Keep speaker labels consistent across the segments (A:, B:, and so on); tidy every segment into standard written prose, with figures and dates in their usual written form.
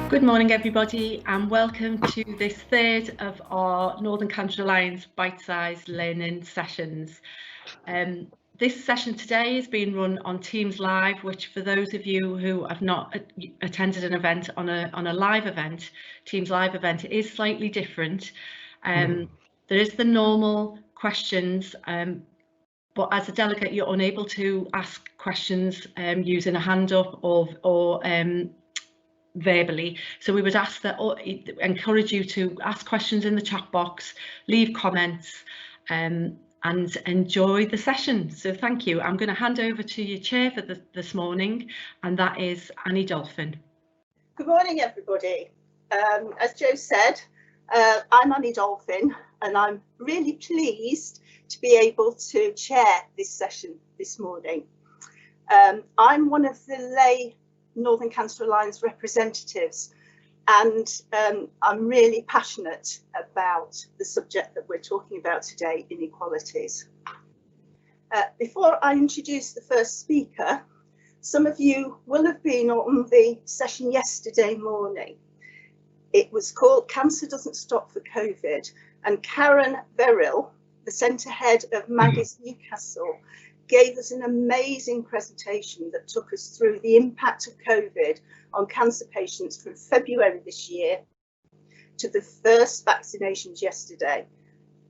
A: Good morning, everybody, and welcome to this third of our Northern Cancer Alliance Bitesize learning sessions. This session today is being run on Teams Live, which for those of you who have not attended an event on a live event, Teams Live event, it is slightly different. There is the normal questions, but as a delegate, you're unable to ask questions using a hand up or verbally. So we would ask that, encourage you to ask questions in the chat box, leave comments, and enjoy the session. So thank you. I'm going to hand over to your chair for this morning, and that is Annie Dolphin.
B: Good morning, everybody. As Joe said, I'm Annie Dolphin, and I'm really pleased to be able to chair this session this morning. I'm one of the lay Northern Cancer Alliance representatives, and I'm really passionate about the subject that we're talking about today, inequalities. Before I introduce the first speaker, some of you will have been on the session yesterday morning. It was called Cancer Doesn't Stop for COVID, and Karen Verrill, the centre head of Maggie's Newcastle, gave us an amazing presentation that took us through the impact of COVID on cancer patients from February this year to the first vaccinations yesterday.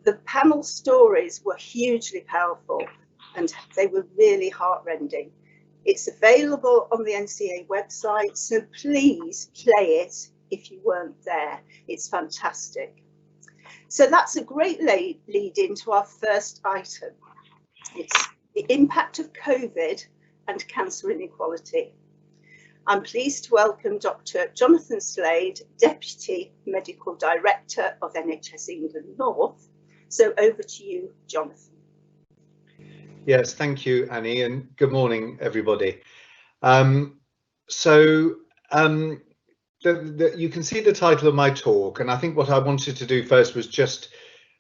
B: The panel stories were hugely powerful and they were really heartrending. It's available on the NCA website, so please play it if you weren't there. It's fantastic. So that's a great lead into our first item. It's the impact of COVID and cancer inequality. I'm pleased to welcome Dr. Jonathan Slade, Deputy Medical Director of NHS England North. So over to you, Jonathan.
C: Yes, thank you, Annie, and good morning, everybody. You can see the title of my talk, and I think what I wanted to do first was just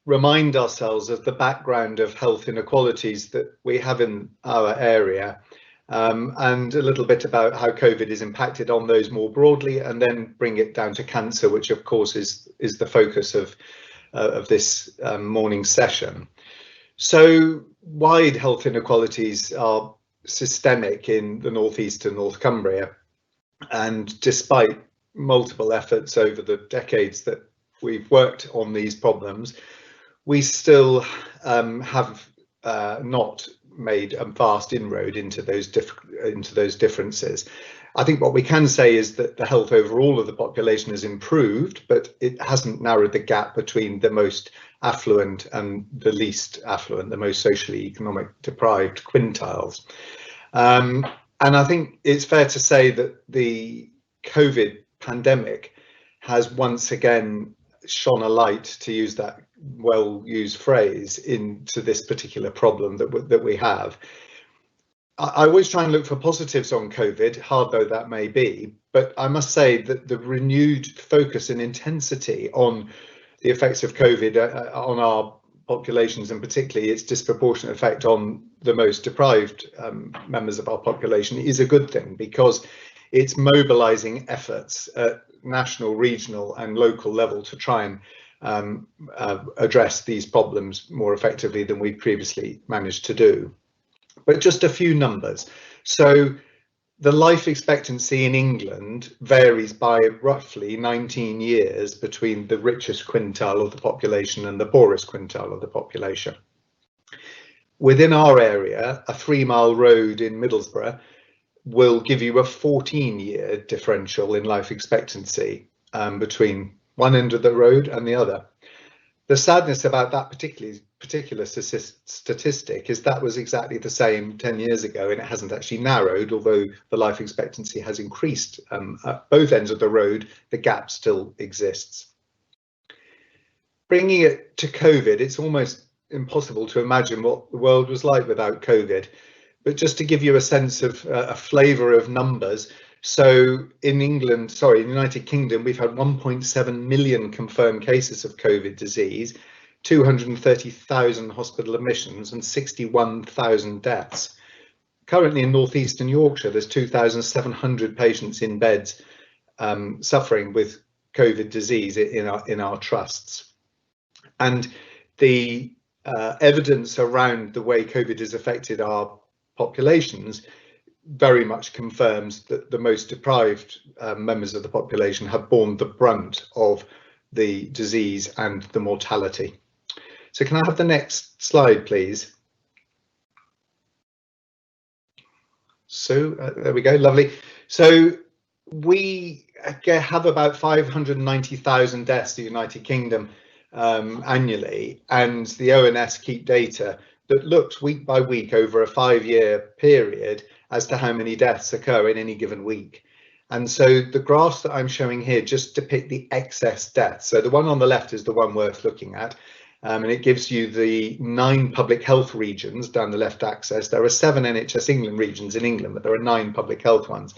C: remind ourselves of the background of health inequalities that we have in our area, and a little bit about how COVID is impacted on those more broadly, and then bring it down to cancer, which of course is the focus of this morning's session. So wide health inequalities are systemic in the North East and North Cumbria, and despite multiple efforts over the decades that we've worked on these problems, we still have not made a vast inroad into those differences. I think what we can say is that the health overall of the population has improved, but it hasn't narrowed the gap between the most affluent and the least affluent, the most socially economic deprived quintiles. And I think it's fair to say that the COVID pandemic has once again shone a light, to use that well-used phrase, into this particular problem that we have. I always try and look for positives on COVID, hard though that may be, but I must say that the renewed focus and intensity on the effects of COVID on our populations, and particularly its disproportionate effect on the most deprived members of our population, is a good thing, because it's mobilizing efforts at national, regional and local level to try and address these problems more effectively than we previously managed to do. But just a few numbers. So the life expectancy in England varies by roughly 19 years between the richest quintile of the population and the poorest quintile of the population. Within our area, a 3-mile road in Middlesbrough will give you a 14-year differential in life expectancy between one end of the road and the other. The sadness about that particular statistic is that was exactly the same 10 years ago, and it hasn't actually narrowed, although the life expectancy has increased at both ends of the road. The gap still exists. Bringing it to COVID, it's almost impossible to imagine what the world was like without COVID. But just to give you a sense of a flavour of numbers, so in in the United Kingdom, we've had 1.7 million confirmed cases of COVID disease, 230,000 hospital admissions and 61,000 deaths. Currently in northeastern Yorkshire, there's 2,700 patients in beds suffering with COVID disease in our trusts. And the evidence around the way COVID has affected our populations very much confirms that the most deprived members of the population have borne the brunt of the disease and the mortality. So can I have the next slide, please? So there we go, lovely. So we have about 590,000 deaths in the United Kingdom annually, and the ONS keep data that looks week by week over a 5-year period as to how many deaths occur in any given week. And so the graphs that I'm showing here just depict the excess deaths. So the one on the left is the one worth looking at, and it gives you the 9 public health regions down the left axis. There are 7 NHS England regions in England, but there are 9 public health ones.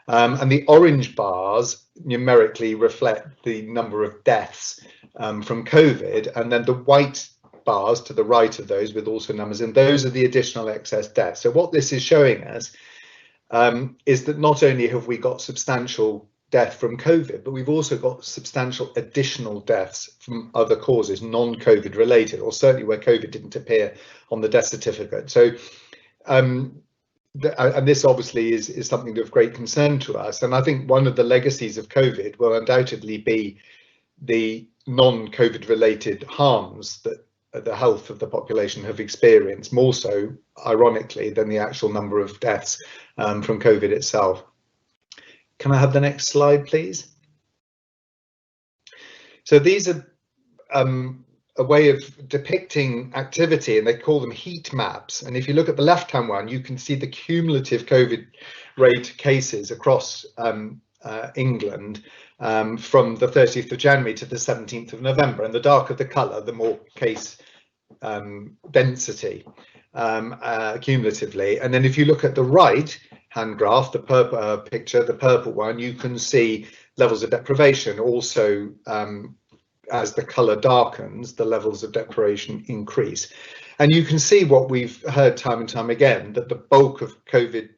C: And the orange bars numerically reflect the number of deaths from COVID, and then the white bars to the right of those with also numbers, and those are the additional excess deaths. So what this is showing us is that not only have we got substantial death from COVID, but we've also got substantial additional deaths from other causes, non-COVID related, or certainly where COVID didn't appear on the death certificate. So and this obviously is something of great concern to us, and I think one of the legacies of COVID will undoubtedly be the non-COVID related harms that the health of the population have experienced, more so ironically than the actual number of deaths from COVID itself. Can I have the next slide, please? So these are a way of depicting activity, and they call them heat maps. And if you look at the left-hand one, you can see the cumulative COVID rate cases across England from the 30th of January to the 17th of November. And the darker the colour, the more case density cumulatively. And then if you look at the right hand graph, the purple picture, the purple one, you can see levels of deprivation. Also, as the colour darkens, the levels of deprivation increase. And you can see what we've heard time and time again, that the bulk of COVID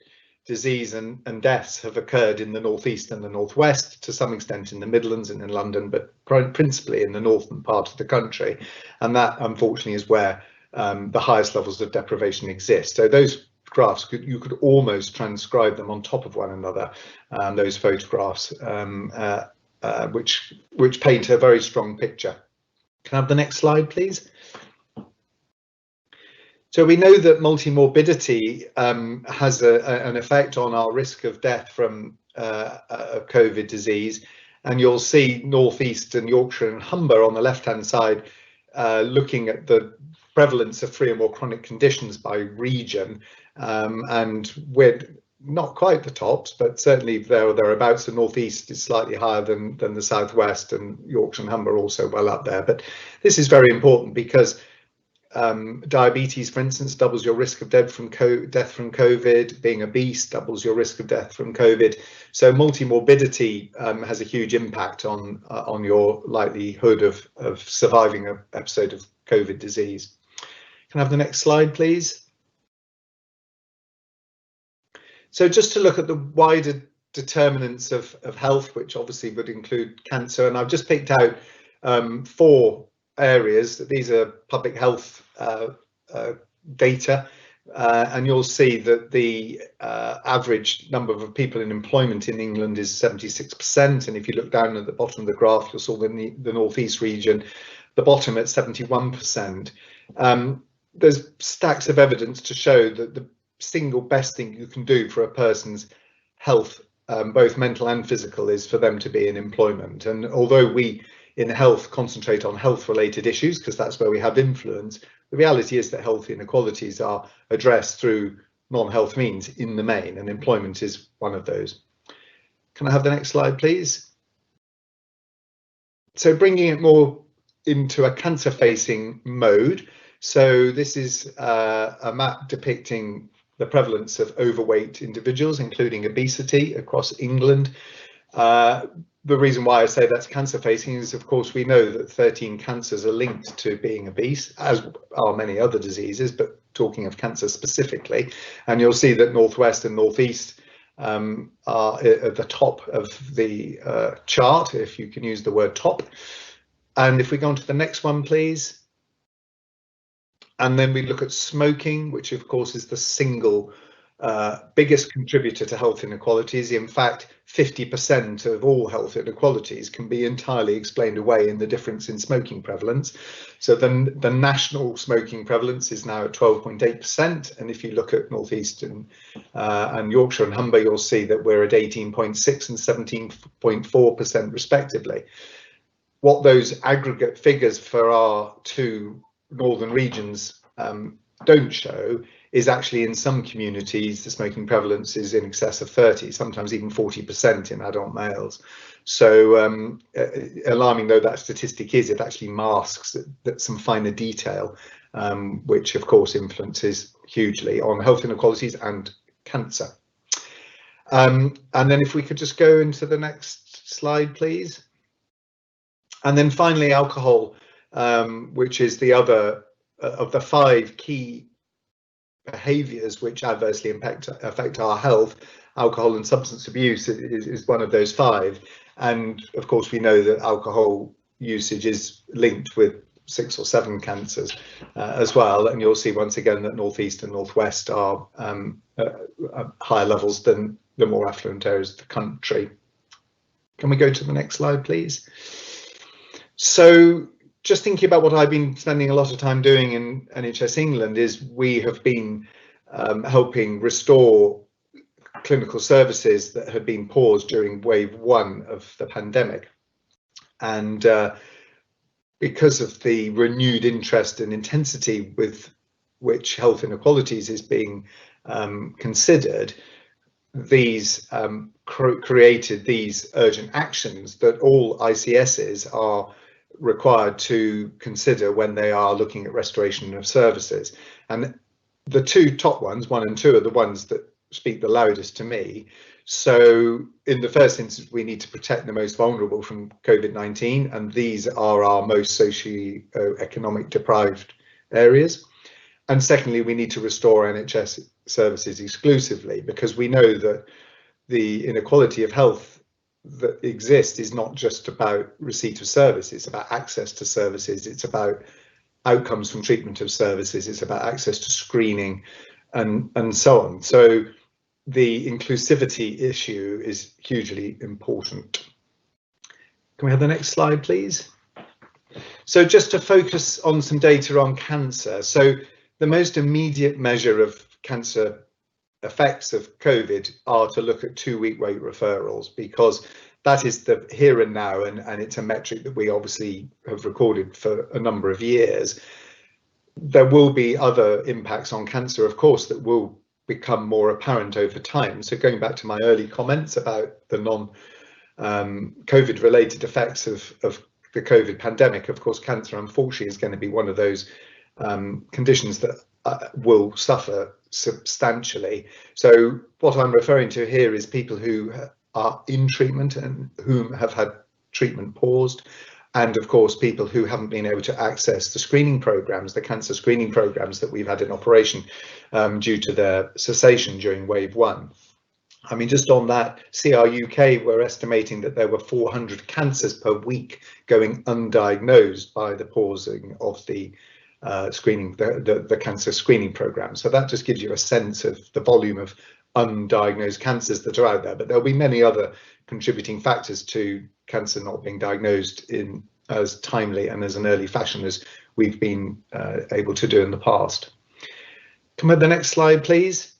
C: disease and deaths have occurred in the northeast and the northwest, to some extent in the Midlands and in London, but principally in the northern part of the country. And that, unfortunately, is where the highest levels of deprivation exist. So those graphs, you could almost transcribe them on top of one another, those photographs, which paint a very strong picture. Can I have the next slide, please? So we know that multimorbidity has an effect on our risk of death from COVID disease, and you'll see North East and Yorkshire and Humber on the left-hand side looking at the prevalence of 3 or more chronic conditions by region, and we're not quite the tops, but certainly there or thereabouts. The North East is slightly higher than the South West, and Yorkshire and Humber are also well up there. But this is very important because diabetes, for instance, doubles your risk of death from COVID. Being obese doubles your risk of death from COVID. So multimorbidity has a huge impact on your likelihood of surviving an episode of COVID disease. Can I have the next slide, please? So just to look at the wider determinants of health, which obviously would include cancer, and I've just picked out 4 areas. These are public health data, and you'll see that the average number of people in employment in England is 76%, and if you look down at the bottom of the graph, you'll see the North East region, the bottom at 71%. There's stacks of evidence to show that the single best thing you can do for a person's health, both mental and physical, is for them to be in employment. And although we in health concentrate on health related issues because that's where we have influence, the reality is that health inequalities are addressed through non-health means in the main, and employment is one of those. Can I have the next slide, please? So bringing it more into a cancer facing mode. So this is a map depicting the prevalence of overweight individuals, including obesity, across England. The reason why I say that's cancer facing is, of course, we know that 13 cancers are linked to being obese, as are many other diseases, but talking of cancer specifically. And you'll see that Northwest and Northeast are at the top of the chart, if you can use the word top. And if we go on to the next one, please. And then we look at smoking, which of course is the single biggest contributor to health inequalities. In fact, 50% of all health inequalities can be entirely explained away in the difference in smoking prevalence. So the national smoking prevalence is now at 12.8%. And if you look at North East and Yorkshire and Humber, you'll see that we're at 18.6 and 17.4% respectively. What those aggregate figures for our two northern regions don't show is actually in some communities the smoking prevalence is in excess of 30, sometimes even 40% in adult males. So alarming though that statistic is, it actually masks that some finer detail, which of course influences hugely on health inequalities and cancer. And then if we could just go into the next slide, please. And then finally, alcohol, which is the other of the 5 key behaviours which adversely affect our health. Alcohol and substance abuse is one of those 5. And of course, we know that alcohol usage is linked with 6 or 7 cancers as well. And you'll see once again that North East and North West are higher levels than the more affluent areas of the country. Can we go to the next slide, please? So just thinking about what I've been spending a lot of time doing in NHS England is we have been helping restore clinical services that had been paused during wave 1 of the pandemic. And because of the renewed interest and intensity with which health inequalities is being considered, these created these urgent actions that all ICSs are required to consider when they are looking at restoration of services. And the 2 top ones, 1 and 2, are the ones that speak the loudest to me. So in the first instance, we need to protect the most vulnerable from COVID-19, and these are our most socio-economic deprived areas. And secondly, we need to restore NHS services exclusively, because we know that the inequality of health that exists is not just about receipt of service, it's about access to services, it's about outcomes from treatment of services, it's about access to screening and so on. So the inclusivity issue is hugely important. Can we have the next slide, please? So just to focus on some data on cancer. So the most immediate measure of cancer effects of COVID are to look at 2-week wait referrals, because that is the here and now, and it's a metric that we obviously have recorded for a number of years. There will be other impacts on cancer, of course, that will become more apparent over time. So going back to my early comments about the non-COVID related effects of the COVID pandemic, of course, cancer unfortunately is going to be one of those conditions that will suffer substantially. So what I'm referring to here is people who are in treatment and whom have had treatment paused, and of course people who haven't been able to access the screening programs, the cancer screening programs that we've had in operation due to their cessation during wave 1. I mean, just on that, CR UK were estimating that there were 400 cancers per week going undiagnosed by the pausing of the screening, the cancer screening program. So that just gives you a sense of the volume of undiagnosed cancers that are out there. But there'll be many other contributing factors to cancer not being diagnosed in as timely and as an early fashion as we've been able to do in the past. Can we have the next slide, please?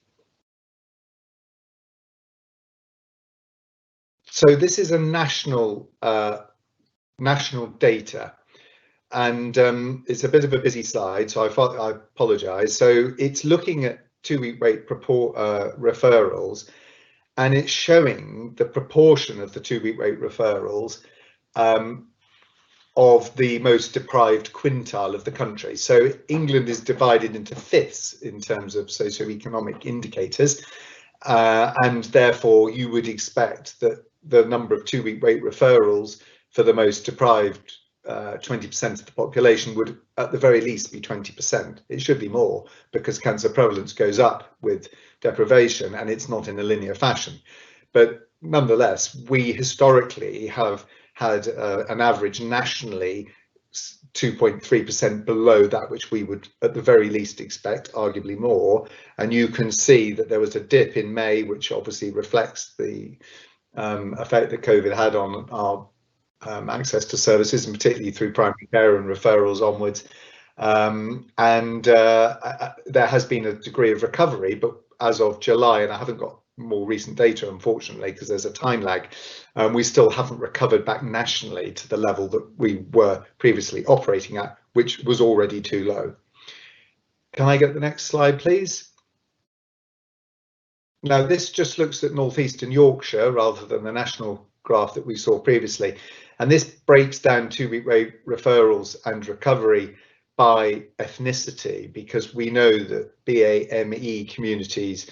C: So this is a national data, and it's a bit of a busy slide, so I apologise. So it's looking at 2-week wait referrals, and it's showing the proportion of the 2-week wait referrals of the most deprived quintile of the country. So England is divided into fifths in terms of socioeconomic indicators, and therefore you would expect that the number of 2-week wait referrals for the most deprived 20% of the population would at the very least be 20%. It should be more, because cancer prevalence goes up with deprivation and it's not in a linear fashion. But nonetheless, we historically have had an average nationally 2.3% below that which we would at the very least expect, arguably more. And you can see that there was a dip in May, which obviously reflects the effect that COVID had on our access to services, and particularly through primary care and referrals onwards. There has been a degree of recovery, but as of July, and I haven't got more recent data, unfortunately, because there's a time lag, we still haven't recovered back nationally to the level that we were previously operating at, which was already too low. Can I get the next slide, please? Now, this just looks at North Eastern Yorkshire rather than the national graph that we saw previously. And this breaks down 2-week rate referrals and recovery by ethnicity, because we know that BAME communities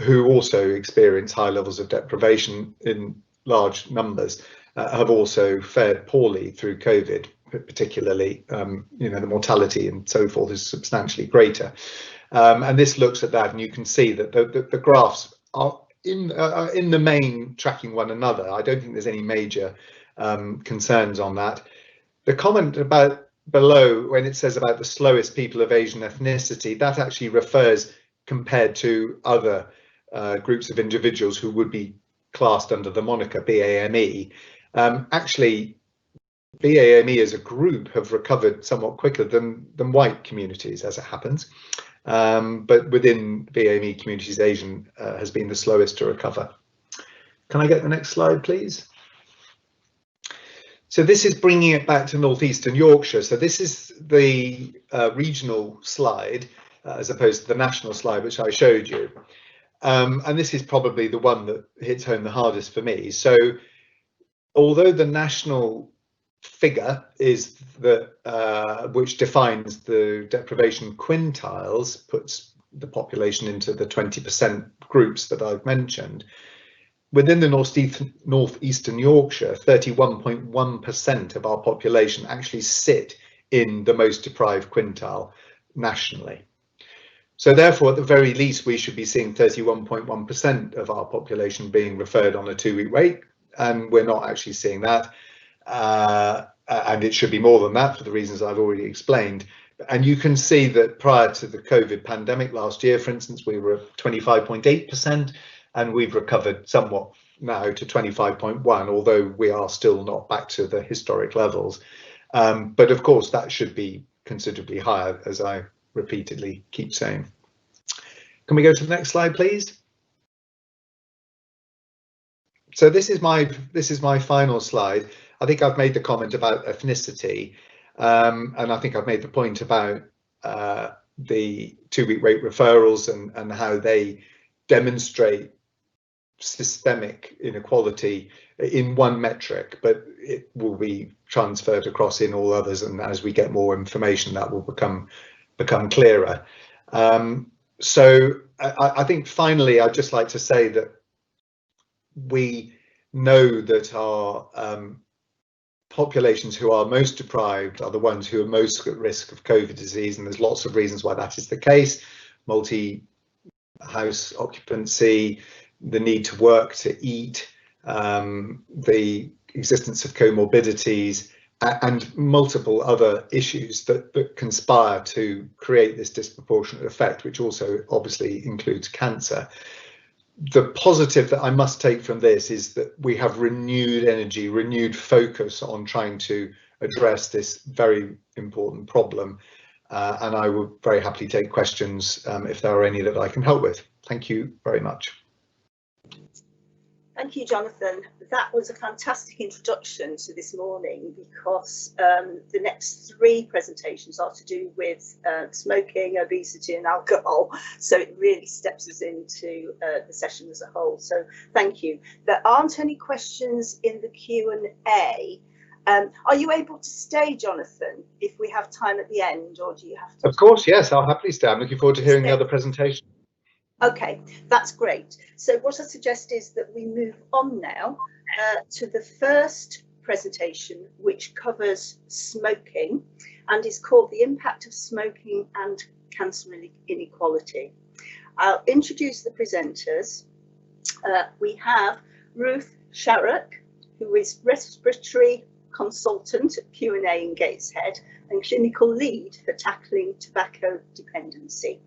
C: who also experience high levels of deprivation in large numbers have also fared poorly through COVID, particularly, the mortality and so forth is substantially greater. And this looks at that, and you can see that the graphs are in the main tracking one another. I don't think there's any major concerns on that. The comment about below, when it says about the slowest people of Asian ethnicity, that actually refers compared to other groups of individuals who would be classed under the moniker BAME. Actually, BAME as a group have recovered somewhat quicker than white communities, as it happens. But within BAME communities, Asian has been the slowest to recover. Can I get the next slide, please? So this is bringing it back to North Eastern Yorkshire. So this is the regional slide, as opposed to the national slide, which I showed you. And this is probably the one that hits home the hardest for me. So although the national figure is the which defines the deprivation quintiles, puts the population into the 20% groups that I've mentioned, within the northeastern Yorkshire, 31.1% of our population actually sit in the most deprived quintile nationally. So therefore, at the very least, we should be seeing 31.1% of our population being referred on a 2-week rate, and we're not actually seeing that. And it should be more than that for the reasons I've already explained. And you can see that prior to the COVID pandemic last year, for instance, we were at 25.8%, and we've recovered somewhat now to 25.1%, although we are still not back to the historic levels. But of course, that should be considerably higher, as I repeatedly keep saying. Can we go to the next slide, please? So this is my final slide. I think I've made the comment about ethnicity, and I think I've made the point about the 2-week rate referrals and how they demonstrate systemic inequality in one metric, but it will be transferred across in all others, and as we get more information, that will become clearer. So I think finally, I'd just like to say that we know that our populations who are most deprived are the ones who are most at risk of COVID disease, and there's lots of reasons why that is the case: multi-house occupancy, the need to work to eat, the existence of comorbidities, and multiple other issues that conspire to create this disproportionate effect, which also obviously includes cancer. The positive that I must take from this is that we have renewed energy, renewed focus on trying to address this very important problem. And I would very happily take questions if there are any that I can help with. Thank you very much.
B: Thank you, Jonathan. That was a fantastic introduction to this morning, because the next 3 presentations are to do with smoking, obesity and alcohol. So it really steps us into the session as a whole. So thank you. There aren't any questions in the Q&A. Are you able to stay, Jonathan, if we have time at the end, or do you have to?
C: Of course, yes, I'll happily stay. I'm looking forward to hearing the other presentation.
B: Okay, that's great. So what I suggest is that we move on now to the first presentation which covers smoking and is called The Impact of Smoking and Cancer Inequality. I'll introduce the presenters. We have Ruth Sharrock, who is respiratory consultant at Q&A in Gateshead and clinical lead for tackling tobacco dependency.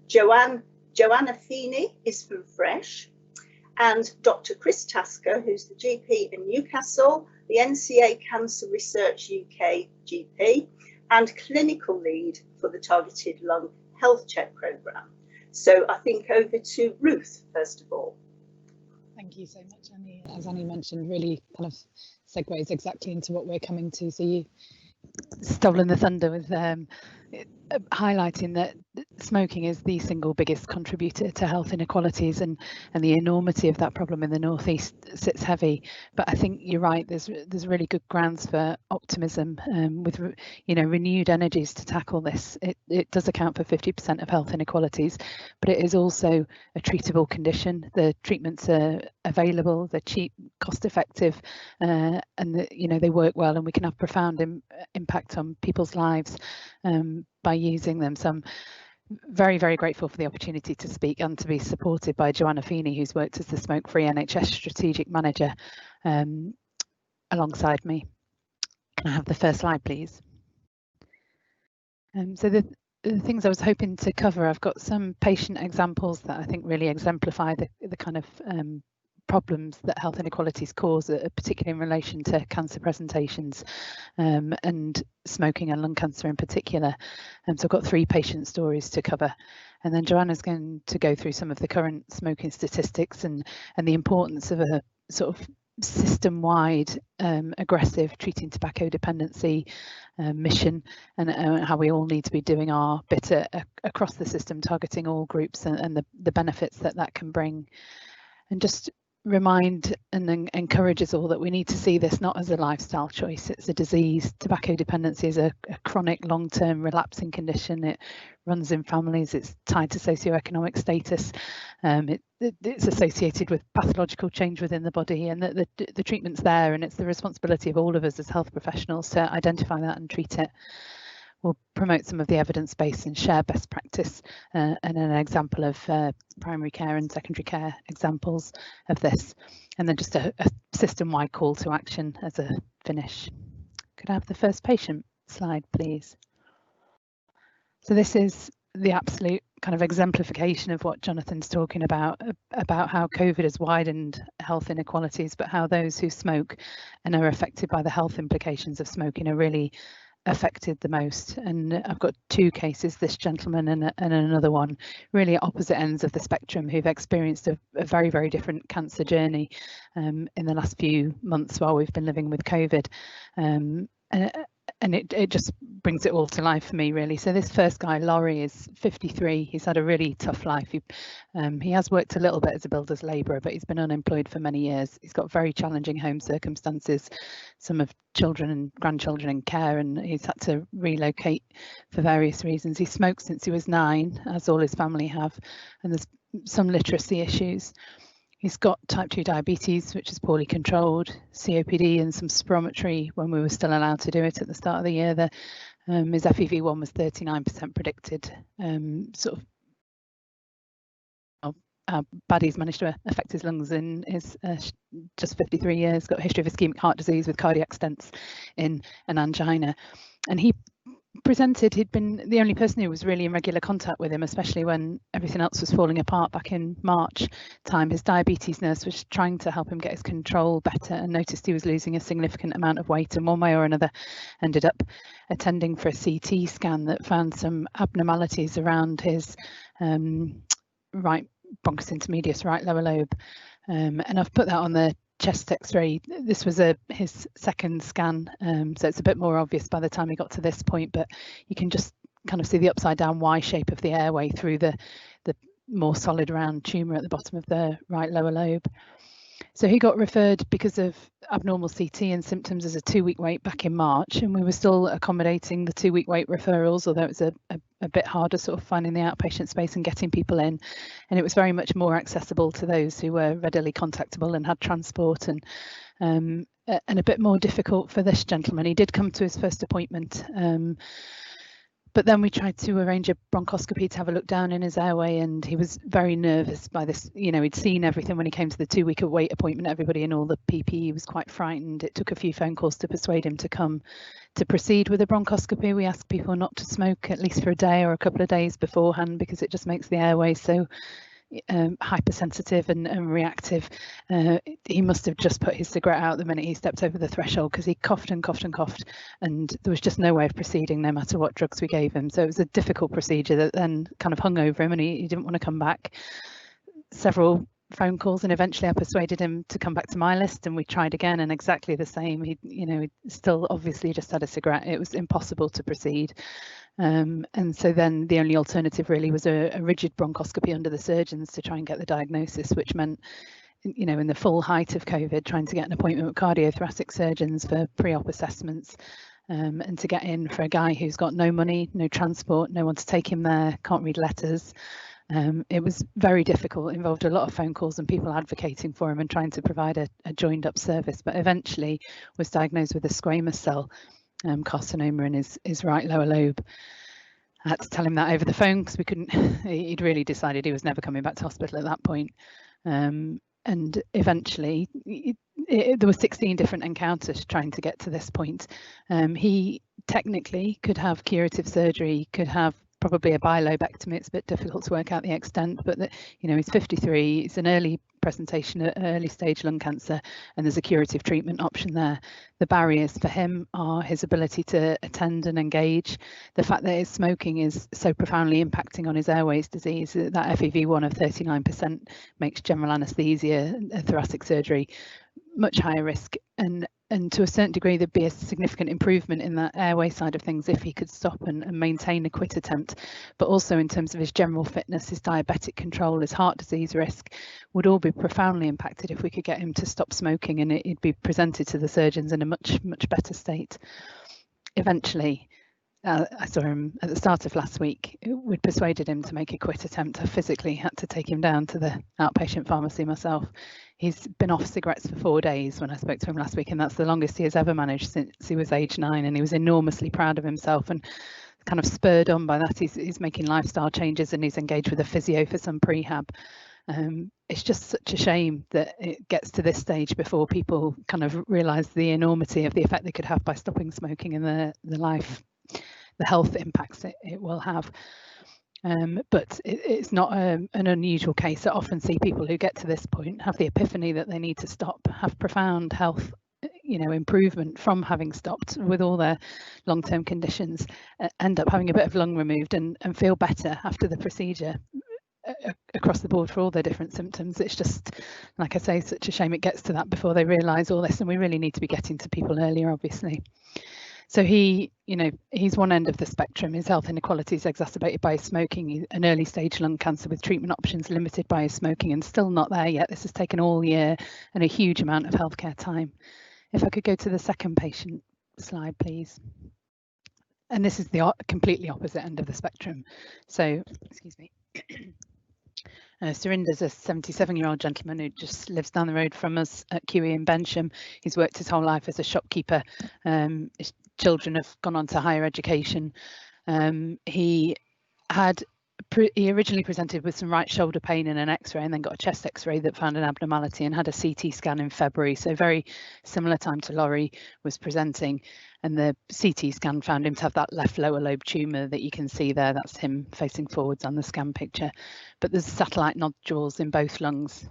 B: Joanna Feeney is from Fresh, and Dr. Chris Tasker, who's the GP in Newcastle, the NCA Cancer Research UK GP, and clinical lead for the Targeted Lung Health Check programme. So I think over to Ruth, first of all.
D: Thank you so much, Annie. As Annie mentioned, really kind of segues exactly into what we're coming to. So you stolen the thunder with highlighting that smoking is the single biggest contributor to health inequalities, and the enormity of that problem in the northeast sits heavy. But I think you're right, there's really good grounds for optimism with renewed energies to tackle this. It does account for 50% of health inequalities, but it is also a treatable condition. The treatments are available, they're cheap, cost effective, and they work well, and we can have profound impact on people's lives by using them. So I'm very, very grateful for the opportunity to speak and to be supported by Joanna Feeney, who's worked as the Smoke-Free NHS Strategic Manager alongside me. Can I have the first slide, please? So the things I was hoping to cover, I've got some patient examples that I think really exemplify the kind of problems that health inequalities cause, particularly in relation to cancer presentations and smoking and lung cancer in particular. So I've got 3 patient stories to cover, and then Joanna's going to go through some of the current smoking statistics and the importance of a sort of system-wide aggressive treating tobacco dependency mission, and how we all need to be doing our bit across the system, targeting all groups and the benefits that can bring. And just remind and encourage us all that we need to see this not as a lifestyle choice, it's a disease. Tobacco dependency is a chronic, long-term relapsing condition. It runs in families, it's tied to socioeconomic status, it's associated with pathological change within the body, and the treatment's there, and it's the responsibility of all of us as health professionals to identify that and treat it. We'll promote some of the evidence base and share best practice and an example of primary care and secondary care examples of this, and then just a system-wide call to action as a finish. Could I have the first patient slide, please? So this is the absolute kind of exemplification of what Jonathan's talking about how COVID has widened health inequalities, but how those who smoke and are affected by the health implications of smoking are really affected the most. And I've got 2 cases, this gentleman and another one, really at opposite ends of the spectrum, who've experienced a very, very different cancer journey in the last few months while we've been living with COVID. And it just brings it all to life for me, really. So this first guy, Laurie, is 53. He's had a really tough life. He has worked a little bit as a builder's labourer, but he's been unemployed for many years. He's got very challenging home circumstances, some of children and grandchildren in care, and he's had to relocate for various reasons. He smoked since he was 9, as all his family have, and there's some literacy issues. He's got type 2 diabetes, which is poorly controlled, COPD, and some spirometry when we were still allowed to do it at the start of the year. His FEV1 was 39% predicted. Sort of how bad he's managed to affect his lungs in his just 53 years, got a history of ischemic heart disease with cardiac stents in an angina. And he presented, he'd been the only person who was really in regular contact with him, especially when everything else was falling apart back in March time. His diabetes nurse was trying to help him get his control better and noticed he was losing a significant amount of weight, and one way or another ended up attending for a CT scan that found some abnormalities around his right bronchus intermedius, right lower lobe, and I've put that on the chest x-ray. This was his second scan, so it's a bit more obvious by the time he got to this point, but you can just kind of see the upside down Y shape of the airway through the more solid round tumour at the bottom of the right lower lobe. So he got referred because of abnormal CT and symptoms as a 2-week wait back in March, and we were still accommodating the 2-week wait referrals, although it was a bit harder sort of finding the outpatient space and getting people in, and it was very much more accessible to those who were readily contactable and had transport. And and a bit more difficult for this gentleman. He did come to his first appointment, but then we tried to arrange a bronchoscopy to have a look down in his airway, and he was very nervous by this. You know, he'd seen everything when he came to the 2-week wait appointment, everybody in all the PPE. He was quite frightened. It took a few phone calls to persuade him to come to proceed with a bronchoscopy. We ask people not to smoke at least for a day or a couple of days beforehand, because it just makes the airway so hypersensitive and reactive. He must have just put his cigarette out the minute he stepped over the threshold, because he coughed and coughed and coughed, and there was just no way of proceeding no matter what drugs we gave him. So it was a difficult procedure that then kind of hung over him, and he didn't want to come back. Several phone calls, and eventually I persuaded him to come back to my list, and we tried again, and exactly the same. He still obviously just had a cigarette. It was impossible to proceed. And so then the only alternative really was a rigid bronchoscopy under the surgeons to try and get the diagnosis, which meant, in the full height of COVID, trying to get an appointment with cardiothoracic surgeons for pre-op assessments, and to get in for a guy who's got no money, no transport, no one to take him there, can't read letters. It was very difficult, involved a lot of phone calls and people advocating for him and trying to provide a joined up service, but eventually was diagnosed with a squamous cell carcinoma in his right lower lobe. I had to tell him that over the phone, because we couldn't, he'd really decided he was never coming back to hospital at that point. And eventually there were 16 different encounters trying to get to this point. He technically could have curative surgery, could have probably a bilobectomy. It's a bit difficult to work out the extent, but he's 53, it's an early presentation, early stage lung cancer, and there's a curative treatment option there. The barriers for him are his ability to attend and engage, the fact that his smoking is so profoundly impacting on his airways disease, that FEV1 of 39% makes general anaesthesia, thoracic surgery, much higher risk, and to a certain degree there'd be a significant improvement in that airway side of things if he could stop and maintain a quit attempt. But also in terms of his general fitness, his diabetic control, his heart disease risk would all be profoundly impacted if we could get him to stop smoking, and it'd be presented to the surgeons in a much better state. Eventually, I saw him at the start of last week. We'd persuaded him to make a quit attempt. I physically had to take him down to the outpatient pharmacy myself. He's been off cigarettes for 4 days when I spoke to him last week, and that's the longest he has ever managed since he was age 9, and he was enormously proud of himself, and kind of spurred on by that, he's making lifestyle changes, and he's engaged with a physio for some prehab. It's just such a shame that it gets to this stage before people kind of realise the enormity of the effect they could have by stopping smoking and the health impacts it will have. But it's not an unusual case. I often see people who get to this point, have the epiphany that they need to stop, have profound health improvement from having stopped with all their long-term conditions, end up having a bit of lung removed and feel better after the procedure across the board for all their different symptoms. It's just, like I say, such a shame it gets to that before they realise all this, and we really need to be getting to people earlier, obviously. So he's one end of the spectrum. His health inequalities exacerbated by his smoking, an early stage lung cancer with treatment options limited by his smoking, and still not there yet. This has taken all year and a huge amount of healthcare time. If I could go to the second patient slide, please. And this is the completely opposite end of the spectrum. So, excuse me. Surinder's a 77-year-old gentleman who just lives down the road from us at QE in Bensham. He's worked his whole life as a shopkeeper. His children have gone on to higher education. He originally presented with some right shoulder pain and an x-ray, and then got a chest x-ray that found an abnormality, and had a CT scan in February. So very similar time to Laurie was presenting, and the CT scan found him to have that left lower lobe tumour that you can see there. That's him facing forwards on the scan picture. But there's satellite nodules in both lungs.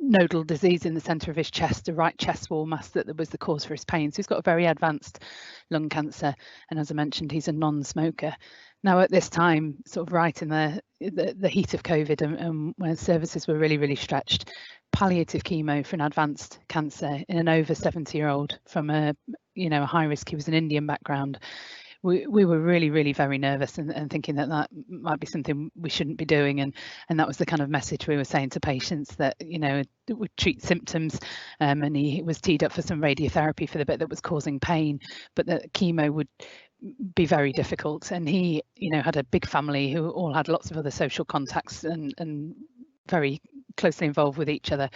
D: Nodal disease in the centre of his chest, a right chest wall mass that was the cause for his pain. So he's got a very advanced lung cancer, and as I mentioned, he's a non-smoker. Now at this time, sort of right in the heat of COVID, and when services were really stretched, palliative chemo for an advanced cancer in an over 70-year-old from a high risk, he was an Indian background. We were really very nervous and thinking that might be something we shouldn't be doing, and that was the kind of message we were saying to patients, that it would treat symptoms, and he was teed up for some radiotherapy for the bit that was causing pain, but that chemo would be very difficult. And he had a big family who all had lots of other social contacts and very closely involved with each other.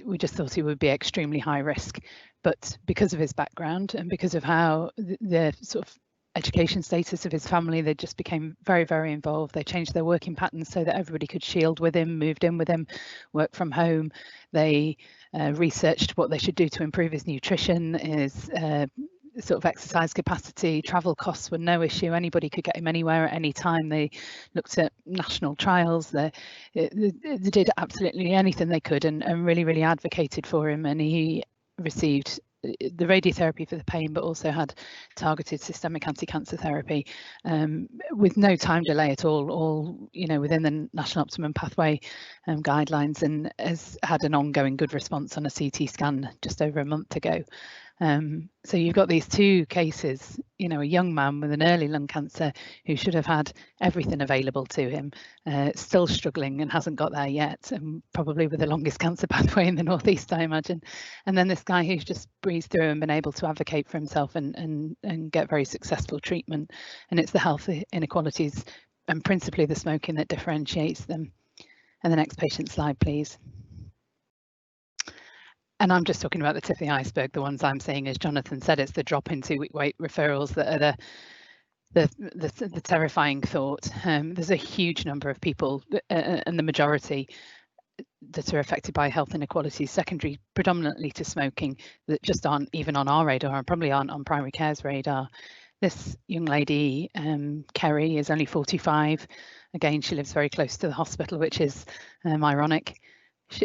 D: We just thought he would be extremely high risk, but because of his background and because of how the sort of education status of his family, they just became very, very involved. They changed their working patterns so that everybody could shield with him, moved in with him, work from home. They researched what they should do to improve his nutrition, his sort of exercise capacity. Travel costs were no issue. Anybody could get him anywhere at any time. They looked at national trials. They did absolutely anything they could and really, really advocated for him. And he received the radiotherapy for the pain, but also had targeted systemic anti-cancer therapy with no time delay at all within the National Optimum Pathway guidelines, and has had an ongoing good response on a CT scan just over a month ago. So you've got these two cases, a young man with an early lung cancer who should have had everything available to him, still struggling and hasn't got there yet, and probably with the longest cancer pathway in the Northeast, I imagine. And then this guy who's just breezed through and been able to advocate for himself and get very successful treatment. And it's the health inequalities and principally the smoking that differentiates them. And the next patient slide, please. And I'm just talking about the tip of the iceberg. The ones I'm seeing, as Jonathan said, it's the drop in 2-week wait referrals that are the terrifying thought. There's a huge number of people, and the majority that are affected by health inequalities, secondary predominantly to smoking, that just aren't even on our radar and probably aren't on primary care's radar. This young lady, Kerry, is only 45. Again, she lives very close to the hospital, which is ironic.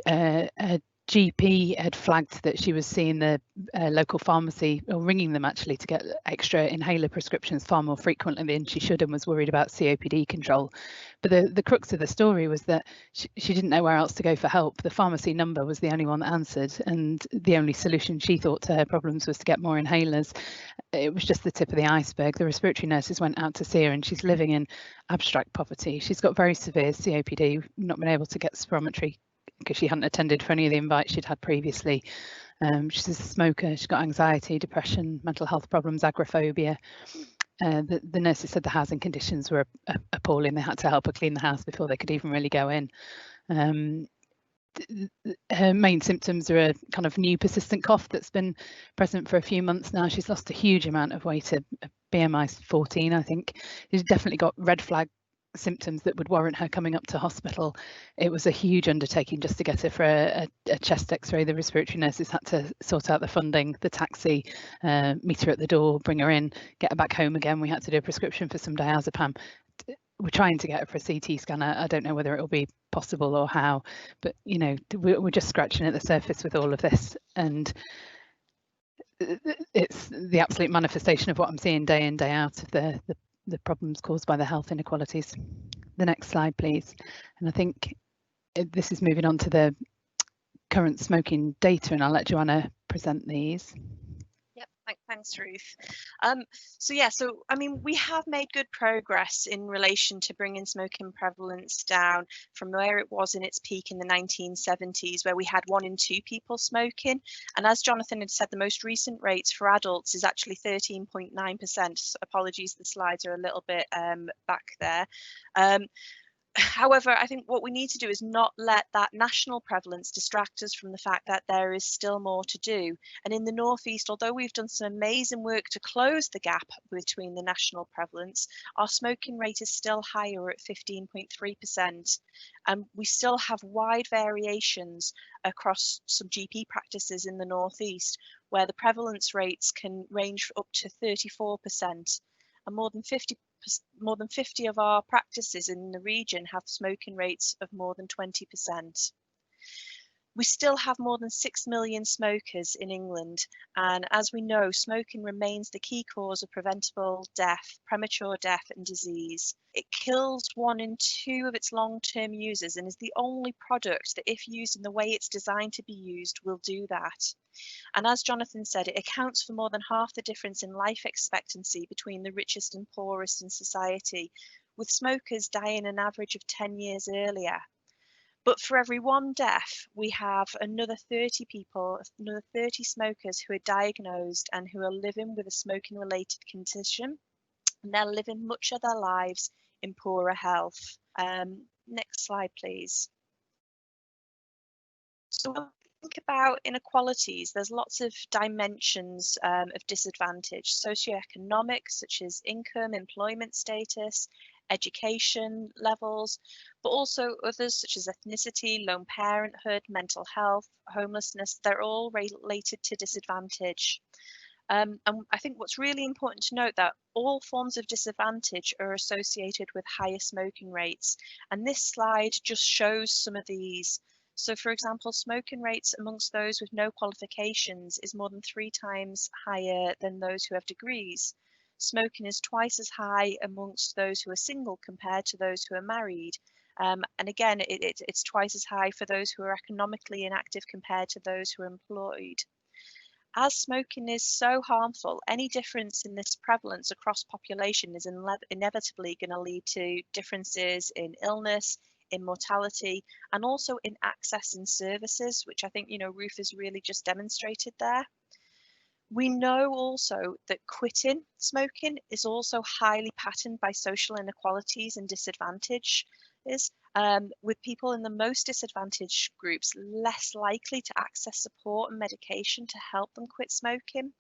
D: Her GP had flagged that she was seeing the local pharmacy, or ringing them actually, to get extra inhaler prescriptions far more frequently than she should, and was worried about COPD control. But the crux of the story was that she didn't know where else to go for help. The pharmacy number was the only one that answered, and the only solution she thought to her problems was to get more inhalers. It was just the tip of the iceberg. The respiratory nurses went out to see her, and she's living in abstract poverty. She's got very severe COPD, not been able to get spirometry because she hadn't attended for any of the invites she'd had previously. She's a smoker. She's got anxiety, depression, mental health problems, agoraphobia. The nurses said the housing conditions were appalling. They had to help her clean the house before they could even really go in. Her main symptoms are a kind of new persistent cough that's been present for a few months now. She's lost a huge amount of weight, a BMI 14, I think. She's definitely got red flag symptoms that would warrant her coming up to hospital. It was a huge undertaking just to get her for a chest x-ray. The respiratory nurses had to sort out the funding, the taxi, meet her at the door, bring her in, get her back home again. We had to do a prescription for some diazepam. We're trying to get her for a CT scanner. I don't know whether it will be possible or how, but we're just scratching at the surface with all of this, and it's the absolute manifestation of what I'm seeing day in, day out of the problems caused by the health inequalities. The next slide, please. And I think this is moving on to the current smoking data, and I'll let Joanna present these.
E: Yep, thanks, Ruth. So I mean, we have made good progress in relation to bringing smoking prevalence down from where it was in its peak in the 1970s, where we had 1 in 2 people smoking. And as Jonathan had said, the most recent rates for adults is actually 13.9%. Apologies, the slides are a little bit back there. However, I think what we need to do is not let that national prevalence distract us from the fact that there is still more to do. And in the Northeast, although we've done some amazing work to close the gap between the national prevalence, our smoking rate is still higher at 15.3%. And we still have wide variations across some GP practices in the Northeast, where the prevalence rates can range up to 34%. And more than 50 of our practices in the region have smoking rates of more than 20%. We still have more than 6 million smokers in England, and as we know, smoking remains the key cause of preventable death, premature death and disease. It kills 1 in 2 of its long-term users and is the only product that, if used in the way it's designed to be used, will do that. And as Jonathan said, it accounts for more than half the difference in life expectancy between the richest and poorest in society, with smokers dying an average of 10 years earlier. But for every 1 death, we have another 30 smokers who are diagnosed and who are living with a smoking related condition, and they're living much of their lives in poorer health. Next slide, please. So when we think about inequalities, there's lots of dimensions of disadvantage, socioeconomic, such as income, employment status, education levels, but also others such as ethnicity, lone parenthood, mental health, homelessness. They're all related to disadvantage. And I think what's really important to note that all forms of disadvantage are associated with higher smoking rates. And this slide just shows some of these. So for example, smoking rates amongst those with no qualifications is more than 3 times higher than those who have degrees. Smoking is twice as high amongst those who are single compared to those who are married. And again, it's twice as high for those who are economically inactive compared to those who are employed. As smoking is so harmful, any difference in this prevalence across population is inevitably going to lead to differences in illness, in mortality, and also in access and services, which I think, Ruth has really just demonstrated there. We know also that quitting smoking is also highly patterned by social inequalities and disadvantage. With people in the most disadvantaged groups less likely to access support and medication to help them quit smoking.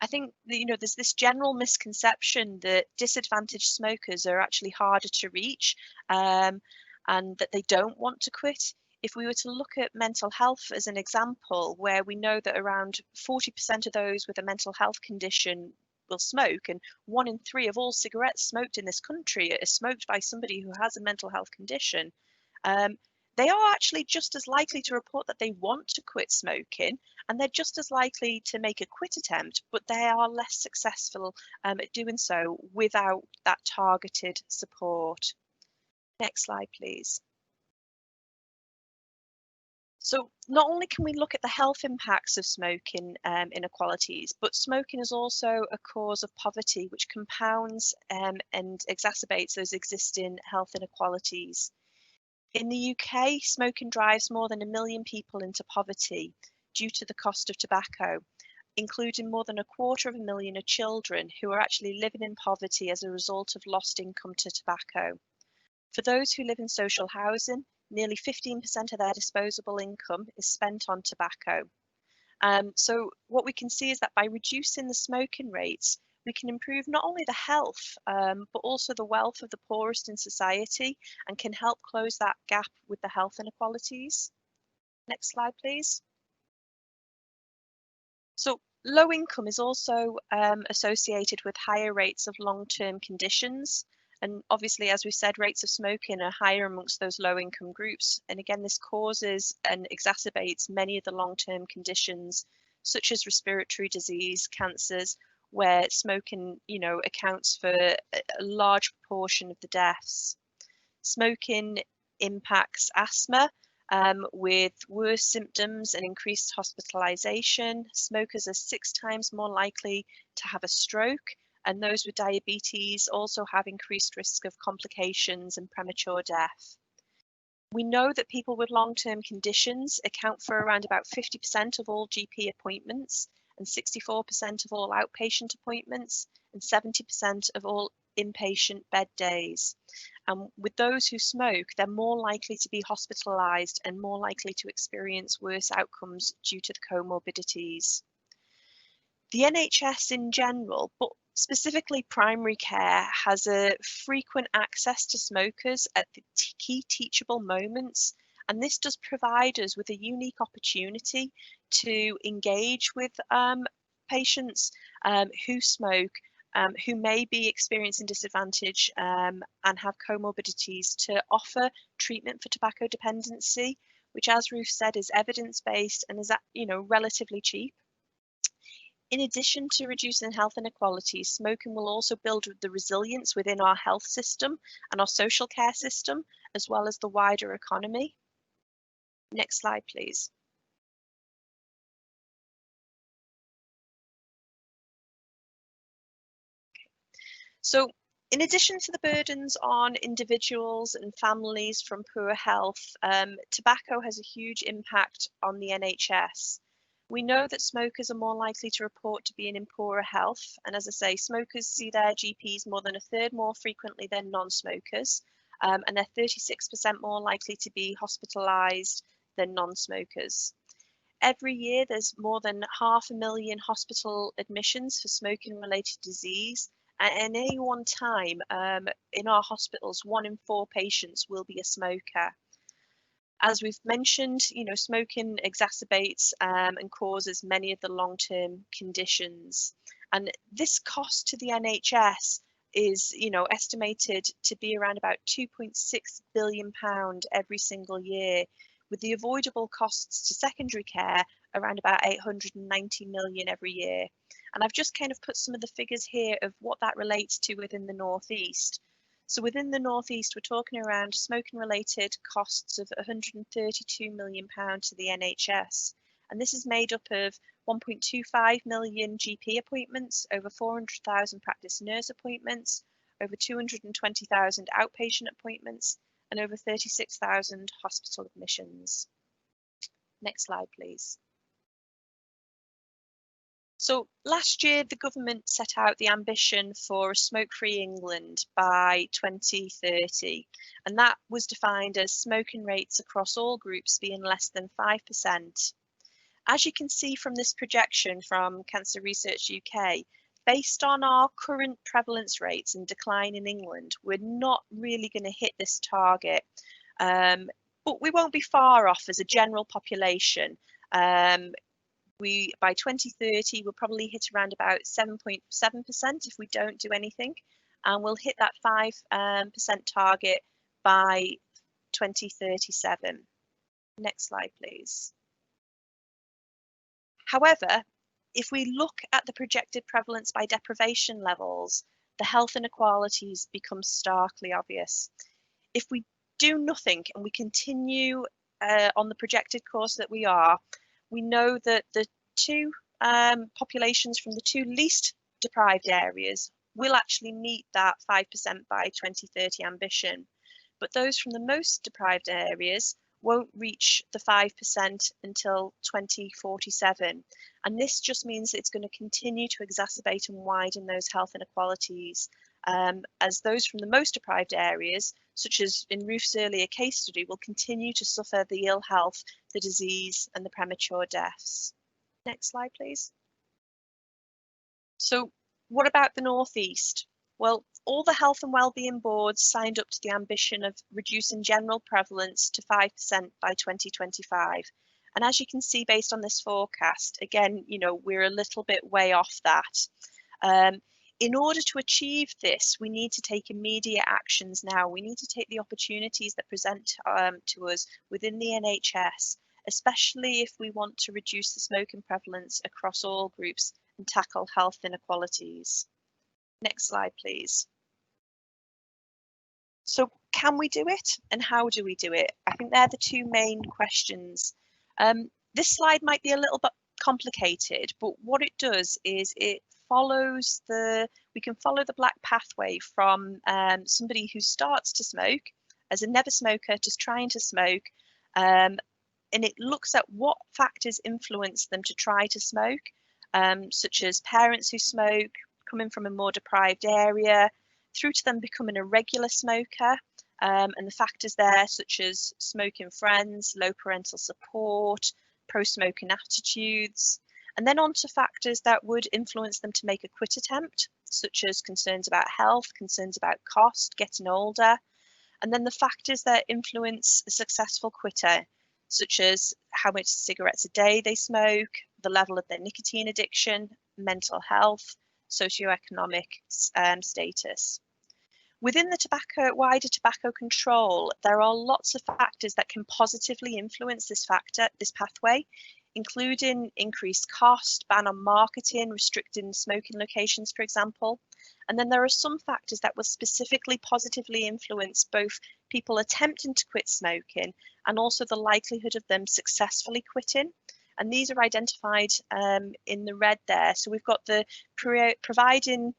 E: I think that, there's this general misconception that disadvantaged smokers are actually harder to reach and that they don't want to quit. If we were to look at mental health as an example, where we know that around 40% of those with a mental health condition will smoke, and 1 in 3 of all cigarettes smoked in this country are smoked by somebody who has a mental health condition, they are actually just as likely to report that they want to quit smoking, and they're just as likely to make a quit attempt, but they are less successful at doing so without that targeted support. Next slide, please. So not only can we look at the health impacts of smoking inequalities, but smoking is also a cause of poverty, which compounds and exacerbates those existing health inequalities. In the UK, smoking drives more than 1 million people into poverty due to the cost of tobacco, including more than 250,000 of children who are actually living in poverty as a result of lost income to tobacco. For those who live in social housing, nearly 15% of their disposable income is spent on tobacco. So what we can see is that by reducing the smoking rates, we can improve not only the health, but also the wealth of the poorest in society, and can help close that gap with the health inequalities. Next slide, please. So low income is also associated with higher rates of long-term conditions. And obviously, as we said, rates of smoking are higher amongst those low income groups. And again, this causes and exacerbates many of the long-term conditions, such as respiratory disease, cancers, where smoking, accounts for a large proportion of the deaths. Smoking impacts asthma with worse symptoms and increased hospitalization. Smokers are 6 times more likely to have a stroke, and those with diabetes also have increased risk of complications and premature death. We know that people with long-term conditions account for around about 50% of all GP appointments, and 64% of all outpatient appointments, and 70% of all inpatient bed days. And with those who smoke, they're more likely to be hospitalized and more likely to experience worse outcomes due to the comorbidities. The NHS in general, but specifically primary care, has a frequent access to smokers at the key teachable moments, and this does provide us with a unique opportunity to engage with patients who smoke, who may be experiencing disadvantage and have comorbidities, to offer treatment for tobacco dependency, which, as Ruth said, is evidence-based and is relatively cheap. In addition to reducing health inequalities, smoking will also build the resilience within our health system and our social care system, as well as the wider economy. Next slide, please. So, in addition to the burdens on individuals and families from poor health, tobacco has a huge impact on the NHS. We know that smokers are more likely to report to being in poorer health, and as I say, smokers see their GPs more than 1/3 more frequently than non-smokers, and they're 36% more likely to be hospitalised than non-smokers. Every year, there's more than 500,000 hospital admissions for smoking-related disease. And at any one time, in our hospitals, 1 in 4 patients will be a smoker. As we've mentioned, smoking exacerbates and causes many of the long-term conditions. And this cost to the NHS is, estimated to be around about £2.6 billion every single year, with the avoidable costs to secondary care around about 890 million every year. And I've just kind of put some of the figures here of what that relates to within the North East. So within the North East, we're talking around smoking related costs of £132 million to the NHS. And this is made up of 1.25 million GP appointments, over 400,000 practice nurse appointments, over 220,000 outpatient appointments, and over 36,000 hospital admissions. Next slide, please. So last year, the government set out the ambition for a smoke-free England by 2030, and that was defined as smoking rates across all groups being less than 5%. As you can see from this projection from Cancer Research UK, based on our current prevalence rates and decline in England, we're not really going to hit this target, but we won't be far off as a general population. By 2030, we'll probably hit around about 7.7% if we don't do anything, and we'll hit that 5% target by 2037. Next slide, please. However, if we look at the projected prevalence by deprivation levels, the health inequalities become starkly obvious. If we do nothing and we continue on the projected course that we are, we know that the two populations from the 2 least deprived areas will actually meet that 5% by 2030 ambition. But those from the most deprived areas won't reach the 5% until 2047. And this just means it's going to continue to exacerbate and widen those health inequalities, as those from the most deprived areas, such as in Ruth's earlier case study, will continue to suffer the ill health, the disease, and the premature deaths. Next slide, please. So what about the North East? Well, all the health and wellbeing boards signed up to the ambition of reducing general prevalence to 5% by 2025. And as you can see, based on this forecast, again, we're a little bit way off that. In order to achieve this, we need to take immediate actions now. We need to take the opportunities that present to us within the NHS, especially if we want to reduce the smoking prevalence across all groups and tackle health inequalities. Next slide, please. So can we do it, and how do we do it? I think they're the 2 main questions. This slide might be a little bit complicated, but what it does is it follows we can follow the black pathway from somebody who starts to smoke as a never smoker, just trying to smoke, and it looks at what factors influence them to try to smoke, such as parents who smoke, coming from a more deprived area, through to them becoming a regular smoker, and the factors there such as smoking friends, low parental support, pro-smoking attitudes, and then on to factors that would influence them to make a quit attempt, such as concerns about health, concerns about cost, getting older, and then the factors that influence a successful quitter, such as how much cigarettes a day they smoke, the level of their nicotine addiction, mental health, socioeconomic status. Within the wider tobacco control, there are lots of factors that can positively influence this pathway, including increased cost, ban on marketing, restricting smoking locations, for example. And then there are some factors that will specifically positively influence both people attempting to quit smoking and also the likelihood of them successfully quitting. And these are identified in the red there. So we've got the providing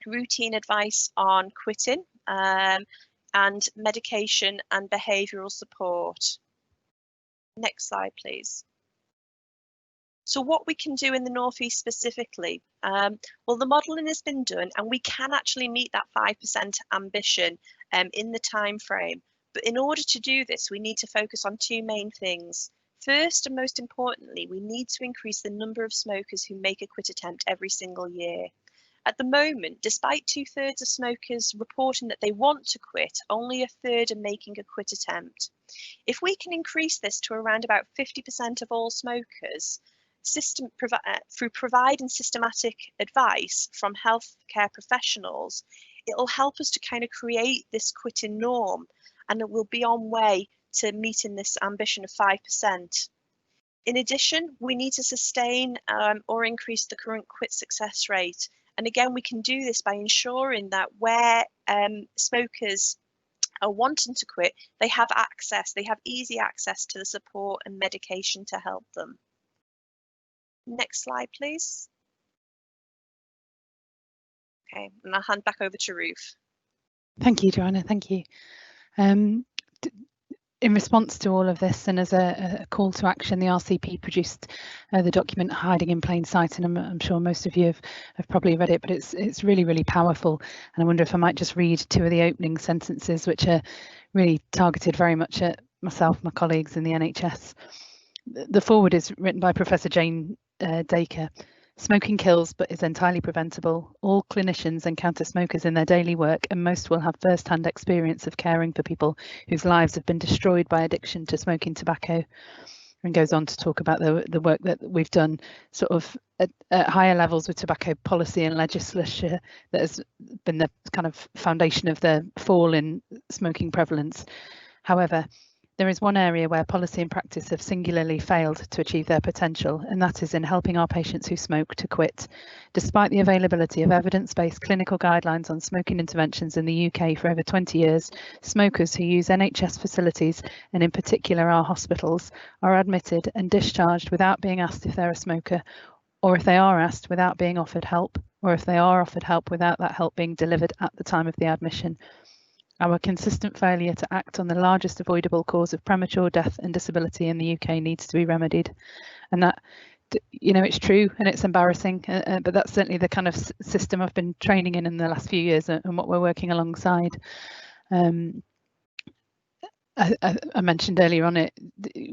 E: routine advice on quitting and medication and behavioural support. Next slide, please. So what we can do in the North East specifically, well, the modelling has been done and we can actually meet that 5% ambition in the time frame. But in order to do this, we need to focus on two main things. First, and most importantly, we need to increase the number of smokers who make a quit attempt every single year. At the moment, despite 2/3 of smokers reporting that they want to quit, only 1/3 are making a quit attempt. If we can increase this to around about 50% of all smokers, through providing systematic advice from healthcare professionals, it'll help us to kind of create this quitting norm, and it will be on way to meeting this ambition of 5%. In addition, we need to sustain or increase the current quit success rate. And again, we can do this by ensuring that where smokers are wanting to quit, they have easy access to the support and medication to help them. Next slide, please. Okay, and I'll hand back over to Ruth.
D: Thank you, Joanna. Thank you. In response to all of this, and as a call to action, the RCP produced the document Hiding in Plain Sight, and I'm sure most of you have probably read it, but it's really, really powerful. And I wonder if I might just read two of the opening sentences, which are really targeted very much at myself, my colleagues in the NHS. The foreword is written by Professor Jane Dacre. Smoking kills, but is entirely preventable. All clinicians encounter smokers in their daily work, and most will have first-hand experience of caring for people whose lives have been destroyed by addiction to smoking tobacco. And goes on to talk about the work that we've done sort of at higher levels with tobacco policy and legislature that has been the kind of foundation of the fall in smoking prevalence. However, there is one area where policy and practice have singularly failed to achieve their potential, and that is in helping our patients who smoke to quit. Despite the availability of evidence-based clinical guidelines on smoking interventions in the UK for over 20 years, smokers who use NHS facilities, and in particular our hospitals, are admitted and discharged without being asked if they're a smoker, or if they are asked without being offered help, or if they are offered help without that help being delivered at the time of the admission. Our consistent failure to act on the largest avoidable cause of premature death and disability in the UK needs to be remedied. And that, you know, it's true and it's embarrassing, but that's certainly the kind of system I've been training in the last few years and what we're working alongside. I mentioned earlier on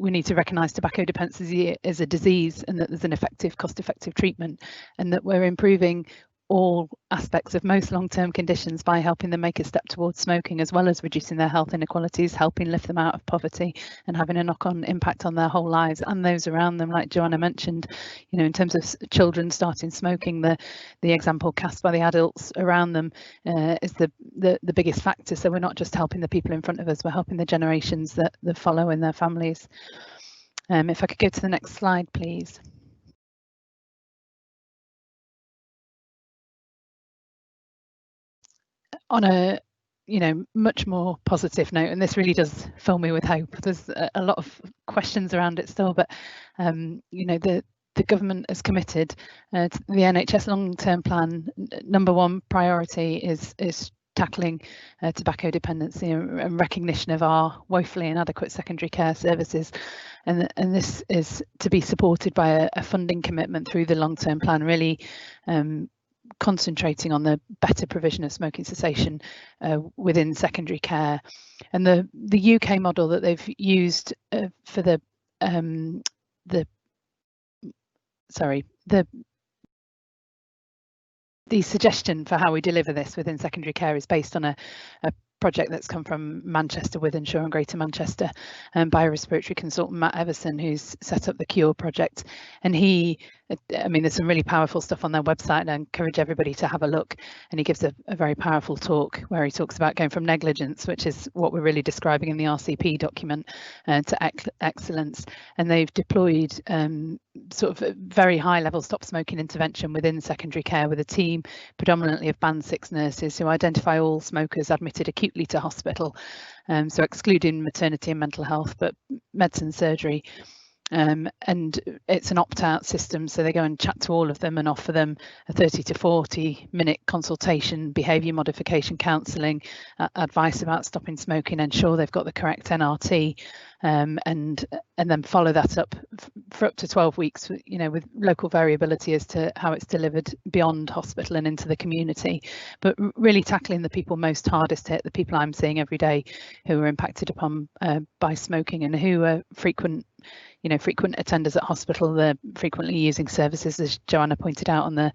D: we need to recognise tobacco dependency as a disease, and that there's an effective, cost-effective treatment, and that we're improving all aspects of most long-term conditions by helping them make a step towards smoking, as well as reducing their health inequalities, helping lift them out of poverty, and having a knock-on impact on their whole lives and those around them. Like Joanna mentioned, you know, in terms of children starting smoking, the example cast by the adults around them is the biggest factor. So we're not just helping the people in front of us, we're helping the generations that follow in their families. If I could go to the next slide, please. On a much more positive note, and this really does fill me with hope. There's a lot of questions around it still, but the government has committed to the NHS long-term plan. Number one priority is tackling tobacco dependency and recognition of our woefully inadequate secondary care services, and this is to be supported by a funding commitment through the long-term plan, really concentrating on the better provision of smoking cessation within secondary care. And the UK model that they've used for the suggestion for how we deliver this within secondary care is based on a project that's come from Manchester, Wythenshawe and Greater Manchester, by a respiratory consultant, Matt Everson, who's set up the CURE project. And there's some really powerful stuff on their website, and I encourage everybody to have a look. And he gives a very powerful talk where he talks about going from negligence, which is what we're really describing in the RCP document, to excellence. And they've deployed sort of very high level stop smoking intervention within secondary care with a team predominantly of band 6 nurses who identify all smokers admitted acutely to hospital, so excluding maternity and mental health, but medicine, surgery. And it's an opt-out system, so they go and chat to all of them and offer them a 30 to 40 minute consultation, behaviour modification counselling, advice about stopping smoking, ensure they've got the correct NRT, and then follow that up for up to 12 weeks, you know, with local variability as to how it's delivered beyond hospital and into the community, but really tackling the people most hardest hit, the people I'm seeing every day who are impacted upon by smoking and who are frequent attenders at hospital. They're frequently using services, as Joanna pointed out on the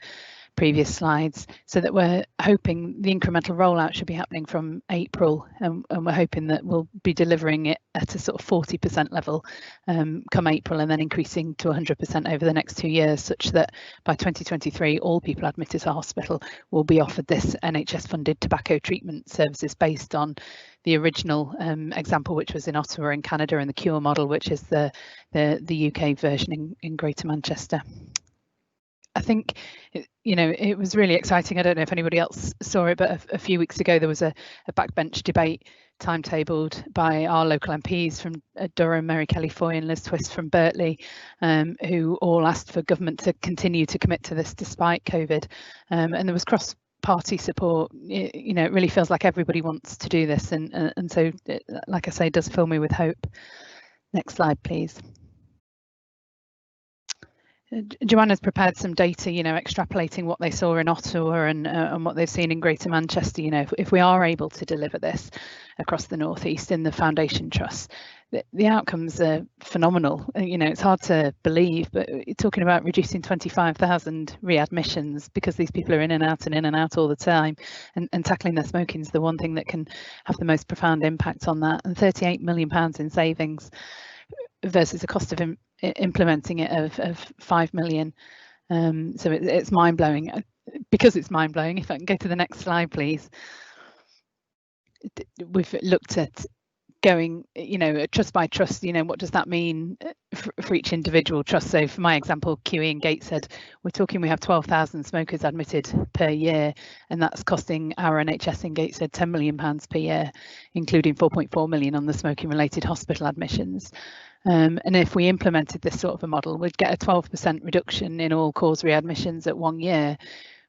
D: previous slides, so that we're hoping the incremental rollout should be happening from April, and we're hoping that we'll be delivering it at a sort of 40% level come April, and then increasing to 100% over the next 2 years, such that by 2023 all people admitted to hospital will be offered this NHS funded tobacco treatment services based on the original example, which was in Ottawa in Canada, and the CURE model, which is the UK version in Greater Manchester. I think, you know, it was really exciting. I don't know if anybody else saw it, but a few weeks ago there was a backbench debate timetabled by our local MPs from Durham, Mary Kelly Foy and Liz Twist from Berkeley, who all asked for government to continue to commit to this despite COVID, and there was cross-party support. You know, it really feels like everybody wants to do this, and so, like I say, it does fill me with hope. Next slide, please. Joanna's prepared some data, you know, extrapolating what they saw in Ottawa and what they've seen in Greater Manchester. You know, if we are able to deliver this across the North East in the Foundation Trust, the outcomes are phenomenal. You know, it's hard to believe, but you're talking about reducing 25,000 readmissions because these people are in and out all the time, and tackling their smoking is the one thing that can have the most profound impact on that. And £38 million in savings versus the cost of implementing it of 5 million. So it's mind-blowing. Because it's mind-blowing, if I can go to the next slide, please. We've looked at going, you know, trust by trust, you know, what does that mean for each individual trust? So for my example, QE and Gateshead, we're talking we have 12,000 smokers admitted per year, and that's costing our NHS in Gateshead £10 million per year, including 4.4 million on the smoking related hospital admissions. And if we implemented this sort of a model, we'd get a 12% reduction in all cause readmissions at 1 year,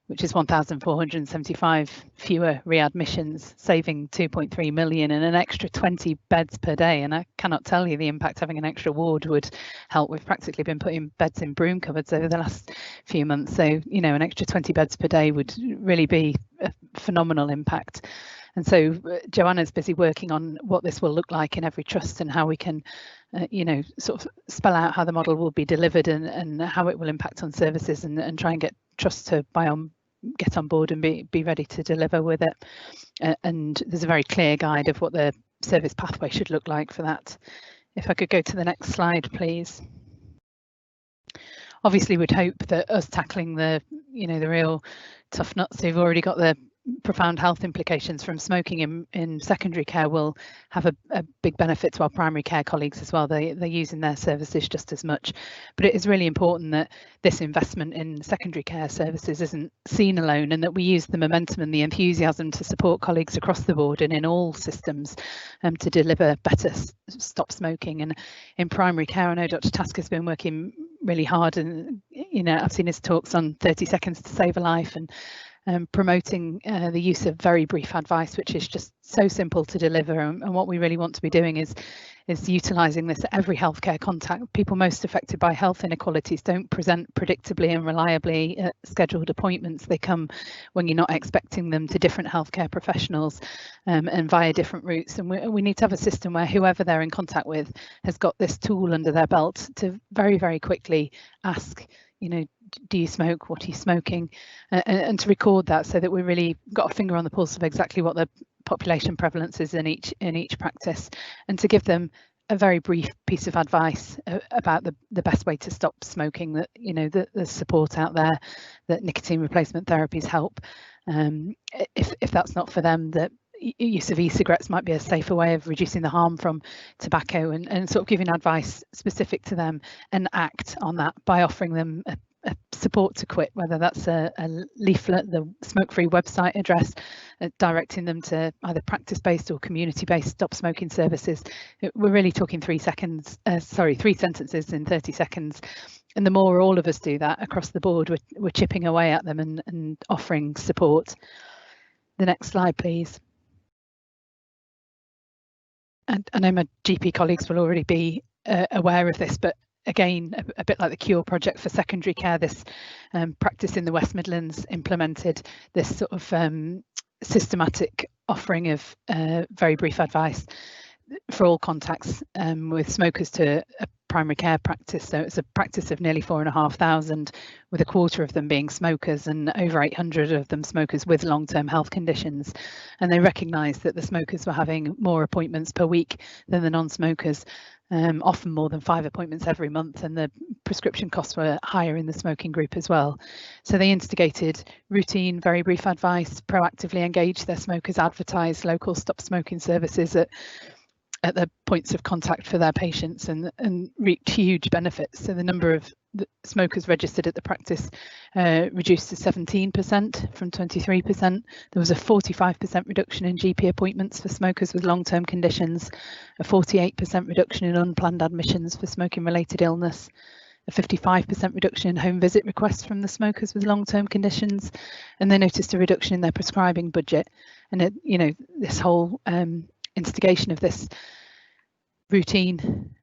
D: which is 1,475 fewer readmissions, saving 2.3 million and an extra 20 beds per day. And I cannot tell you the impact having an extra ward would help. We've practically been putting beds in broom cupboards over the last few months. So, you know, an extra 20 beds per day would really be a phenomenal impact. And so Joanna's busy working on what this will look like in every trust and how we can, you know, sort of spell out how the model will be delivered and how it will impact on services, and try and get trusts to get on board and be ready to deliver with it. And there's a very clear guide of what the service pathway should look like for that. If I could go to the next slide, please. Obviously, we'd hope that us tackling the, you know, the real tough nuts who've already got the profound health implications from smoking in secondary care will have a big benefit to our primary care colleagues as well. They're using their services just as much, but it is really important that this investment in secondary care services isn't seen alone, and that we use the momentum and the enthusiasm to support colleagues across the board and in all systems to deliver better stop smoking. And in primary care, I know Dr. Tasker's been working really hard, and you know, I've seen his talks on 30 seconds to save a life, and promoting the use of very brief advice, which is just so simple to deliver. And what we really want to be doing is utilising this at every healthcare contact. People most affected by health inequalities don't present predictably and reliably at scheduled appointments. They come when you're not expecting them, to different healthcare professionals and via different routes. And we need to have a system where whoever they're in contact with has got this tool under their belt to very, very quickly ask, you know, do you smoke? What are you smoking? And to record that, so that we really got a finger on the pulse of exactly what the population prevalence is in each practice, and to give them a very brief piece of advice about the best way to stop smoking. That, you know, there's support out there, that nicotine replacement therapies help. If that's not for them, that use of e-cigarettes might be a safer way of reducing the harm from tobacco, and sort of giving advice specific to them, and act on that by offering them support to quit, whether that's a leaflet, the smoke-free website address, directing them to either practice-based or community-based stop smoking services. We're really talking 3 sentences in 30 seconds. And the more all of us do that across the board, we're chipping away at them and offering support. The next slide, please. And I know my GP colleagues will already be aware of this, but again, a bit like the Cure project for secondary care, this practice in the West Midlands implemented this sort of systematic offering of very brief advice for all contacts with smokers to a primary care practice. So it's a practice of nearly 4,500, with a quarter of them being smokers and over 800 of them smokers with long-term health conditions. And they recognised that the smokers were having more appointments per week than the non-smokers, often more than 5 appointments every month, and the prescription costs were higher in the smoking group as well. So they instigated routine, very brief advice, proactively engaged their smokers, advertised local stop smoking services at the points of contact for their patients, and reaped huge benefits. So the number of smokers registered at the practice reduced to 17% from 23%. There was a 45% reduction in GP appointments for smokers with long-term conditions, a 48% reduction in unplanned admissions for smoking-related illness, a 55% reduction in home visit requests from the smokers with long-term conditions, and they noticed a reduction in their prescribing budget. And this whole instigation of this routine,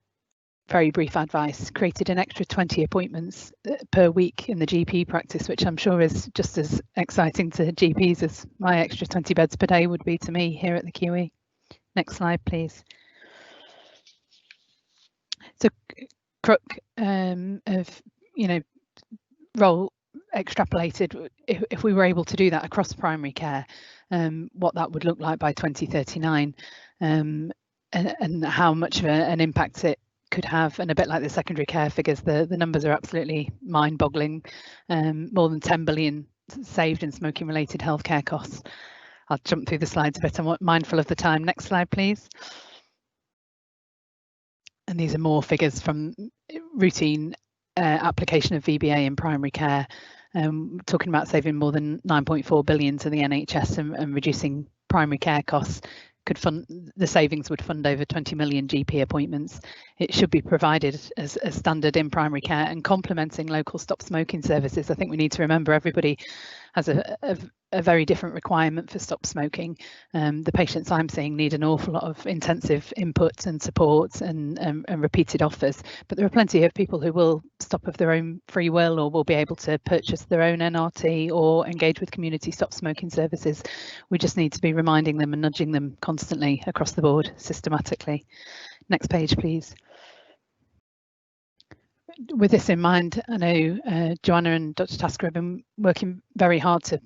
D: very brief advice created an extra 20 appointments per week in the GP practice, which I'm sure is just as exciting to GPs as my extra 20 beds per day would be to me here at the QE. Next slide, please. So crook of role extrapolated, if we were able to do that across primary care, what that would look like by 2039, and how much of an impact it could have. And a bit like the secondary care figures, the numbers are absolutely mind-boggling. More than 10 billion saved in smoking related healthcare costs. I'll jump through the slides a bit, I'm mindful of the time. Next slide, please. And these are more figures from routine application of VBA in primary care, talking about saving more than 9.4 billion to the NHS and reducing primary care costs. The savings would fund over 20 million GP appointments. It should be provided as a standard in primary care and complementing local stop smoking services. I think we need to remember everybody has a very different requirement for stop smoking. The patients I'm seeing need an awful lot of intensive input and support and repeated offers, but there are plenty of people who will stop of their own free will, or will be able to purchase their own NRT or engage with community stop smoking services. We just need to be reminding them and nudging them constantly across the board, systematically. Next page, please. With this in mind, I know Joanna and Dr. Tasker have been working very hard to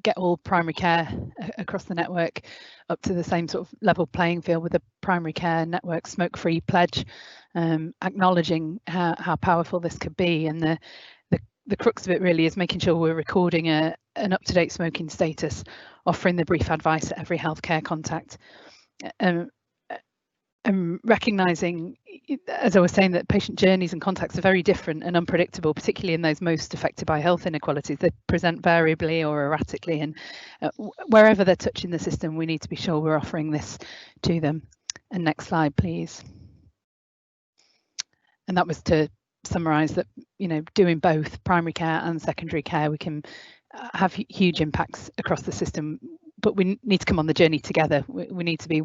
D: get all primary care across the network up to the same sort of level playing field with the primary care network smoke-free pledge, acknowledging how powerful this could be. And the crux of it really is making sure we're recording an up-to-date smoking status, offering the brief advice at every healthcare contact. And recognising, as I was saying, that patient journeys and contacts are very different and unpredictable, particularly in those most affected by health inequalities. They present variably or erratically, and wherever they're touching the system, we need to be sure we're offering this to them. And next slide, please. And that was to summarise that, doing both primary care and secondary care, we can have huge impacts across the system, but we need to come on the journey together. We need to be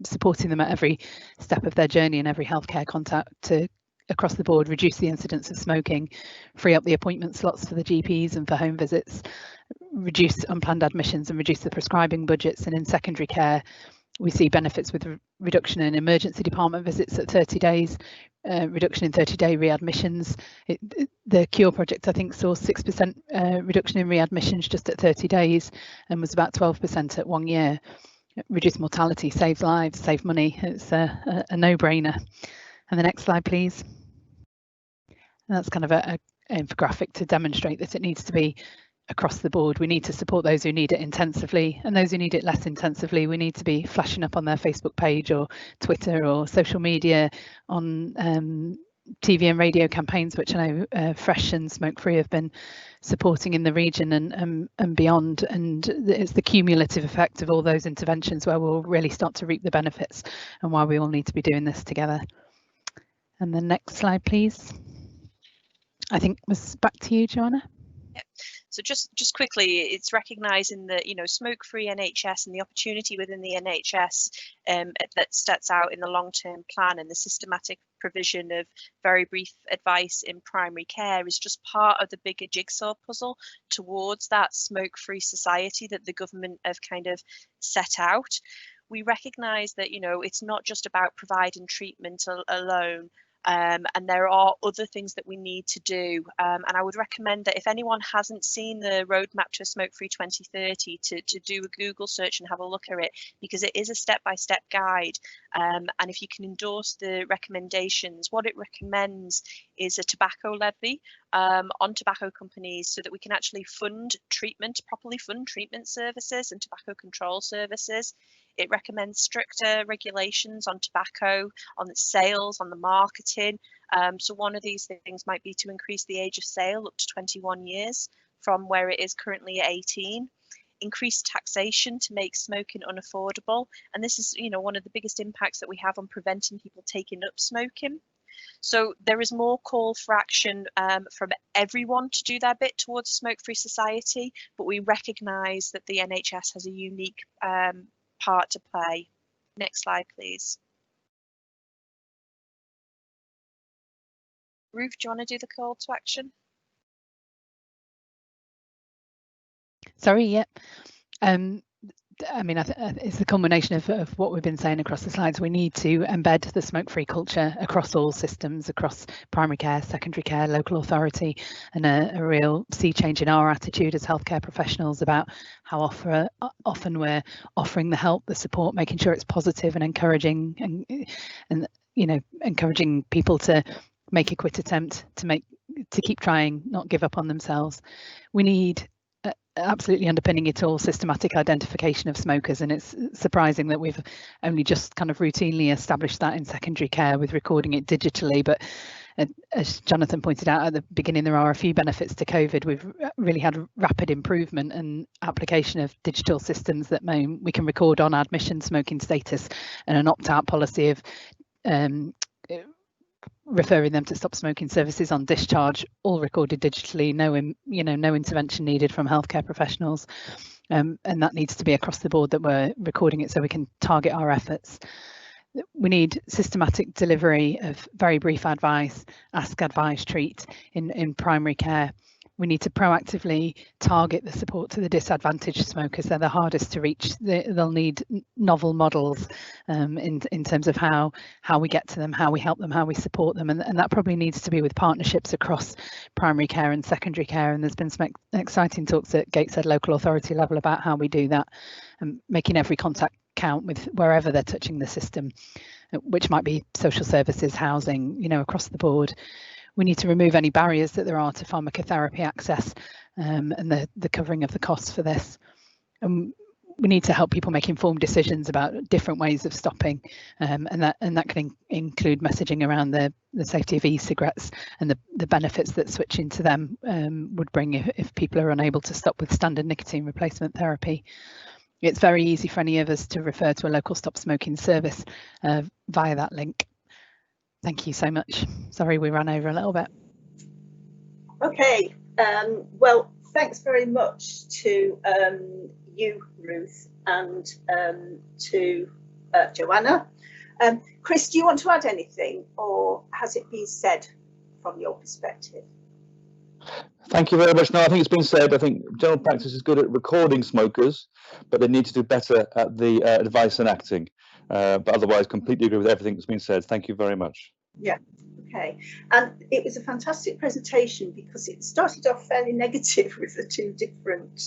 D: supporting them at every step of their journey and every healthcare contact to, across the board, reduce the incidence of smoking, free up the appointment slots for the GPs and for home visits, reduce unplanned admissions and reduce the prescribing budgets. And in secondary care, we see benefits with reduction in emergency department visits at 30 days, reduction in 30-day readmissions. The Cure project, I think, saw 6% reduction in readmissions just at 30 days and was about 12% at 1 year. Reduce mortality, saves lives, save money. It's a no-brainer. And the next slide, please. And that's kind of an infographic to demonstrate that it needs to be across the board. We need to support those who need it intensively, and those who need it less intensively, we need to be flashing up on their Facebook page or Twitter or social media on TV and radio campaigns, which I know Fresh and Smoke Free have been supporting in the region and beyond. And it's the cumulative effect of all those interventions where we'll really start to reap the benefits, and why we all need to be doing this together. And the next slide, please. I think it was back to you, Joanna.
E: So just quickly, it's recognising that, you know, smoke-free NHS and the opportunity within the NHS that sets out in the long-term plan, and the systematic provision of very brief advice in primary care is just part of the bigger jigsaw puzzle towards that smoke-free society that the government have kind of set out. We recognise that, you know, it's not just about providing treatment alone. And there are other things that we need to do. And I would recommend that if anyone hasn't seen the roadmap to a smoke-free 2030, to do a Google search and have a look at it, because it is a step-by-step guide. And if you can endorse the recommendations, what it recommends is a tobacco levy on tobacco companies, so that we can actually properly fund treatment services and tobacco control services. It recommends stricter regulations on tobacco, on the sales, on the marketing. So one of these things might be to increase the age of sale up to 21 years from where it is currently at 18. Increase taxation to make smoking unaffordable. And this is, you know, one of the biggest impacts that we have on preventing people taking up smoking. So there is more call for action from everyone to do their bit towards a smoke-free society, but we recognise that the NHS has a unique part to play. Next slide, please. Ruth, do you want to do the call to action?
D: Sorry, yeah. I mean, it's the culmination of what we've been saying across the slides. We need to embed the smoke-free culture across all systems, across primary care, secondary care, local authority, and a real sea change in our attitude as healthcare professionals about how often we're offering the help, the support, making sure it's positive and encouraging, and you know, encouraging people to make a quit attempt, to keep trying, not give up on themselves. We need absolutely underpinning it all systematic identification of smokers, and it's surprising that we've only just kind of routinely established that in secondary care with recording it digitally. But as Jonathan pointed out at the beginning, there are a few benefits to COVID. We've really had rapid improvement and application of digital systems that we can record on admission smoking status, and an opt-out policy of referring them to stop smoking services on discharge, all recorded digitally, no intervention needed from healthcare professionals, and that needs to be across the board, that we're recording it so we can target our efforts. We need systematic delivery of very brief advice, ask, advise, treat in primary care. We need to proactively target the support to the disadvantaged smokers. They're the hardest to reach. They'll need novel models in terms of how we get to them, how we help them, how we support them, and that probably needs to be with partnerships across primary care and secondary care. And there's been some exciting talks at Gateshead local authority level about how we do that, and making every contact count with wherever they're touching the system, which might be social services, housing, you know, across the board. We need to remove any barriers that there are to pharmacotherapy access, and the covering of the costs for this. We need to help people make informed decisions about different ways of stopping, and that can include messaging around the safety of e-cigarettes and the benefits that switching to them would bring if people are unable to stop with standard nicotine replacement therapy. It's very easy for any of us to refer to a local stop smoking service via that link. Thank you so much. Sorry, we ran over a little bit.
B: Okay, well, thanks very much to you, Ruth, and to Joanna. Chris, do you want to add anything, or has it been said from your perspective?
F: Thank you very much. No, I think it's been said. I think general practice is good at recording smokers, but they need to do better at the advice and acting. But otherwise, completely agree with everything that's been said. Thank you very much.
B: Yeah, okay. And it was a fantastic presentation because it started off fairly negative with the two different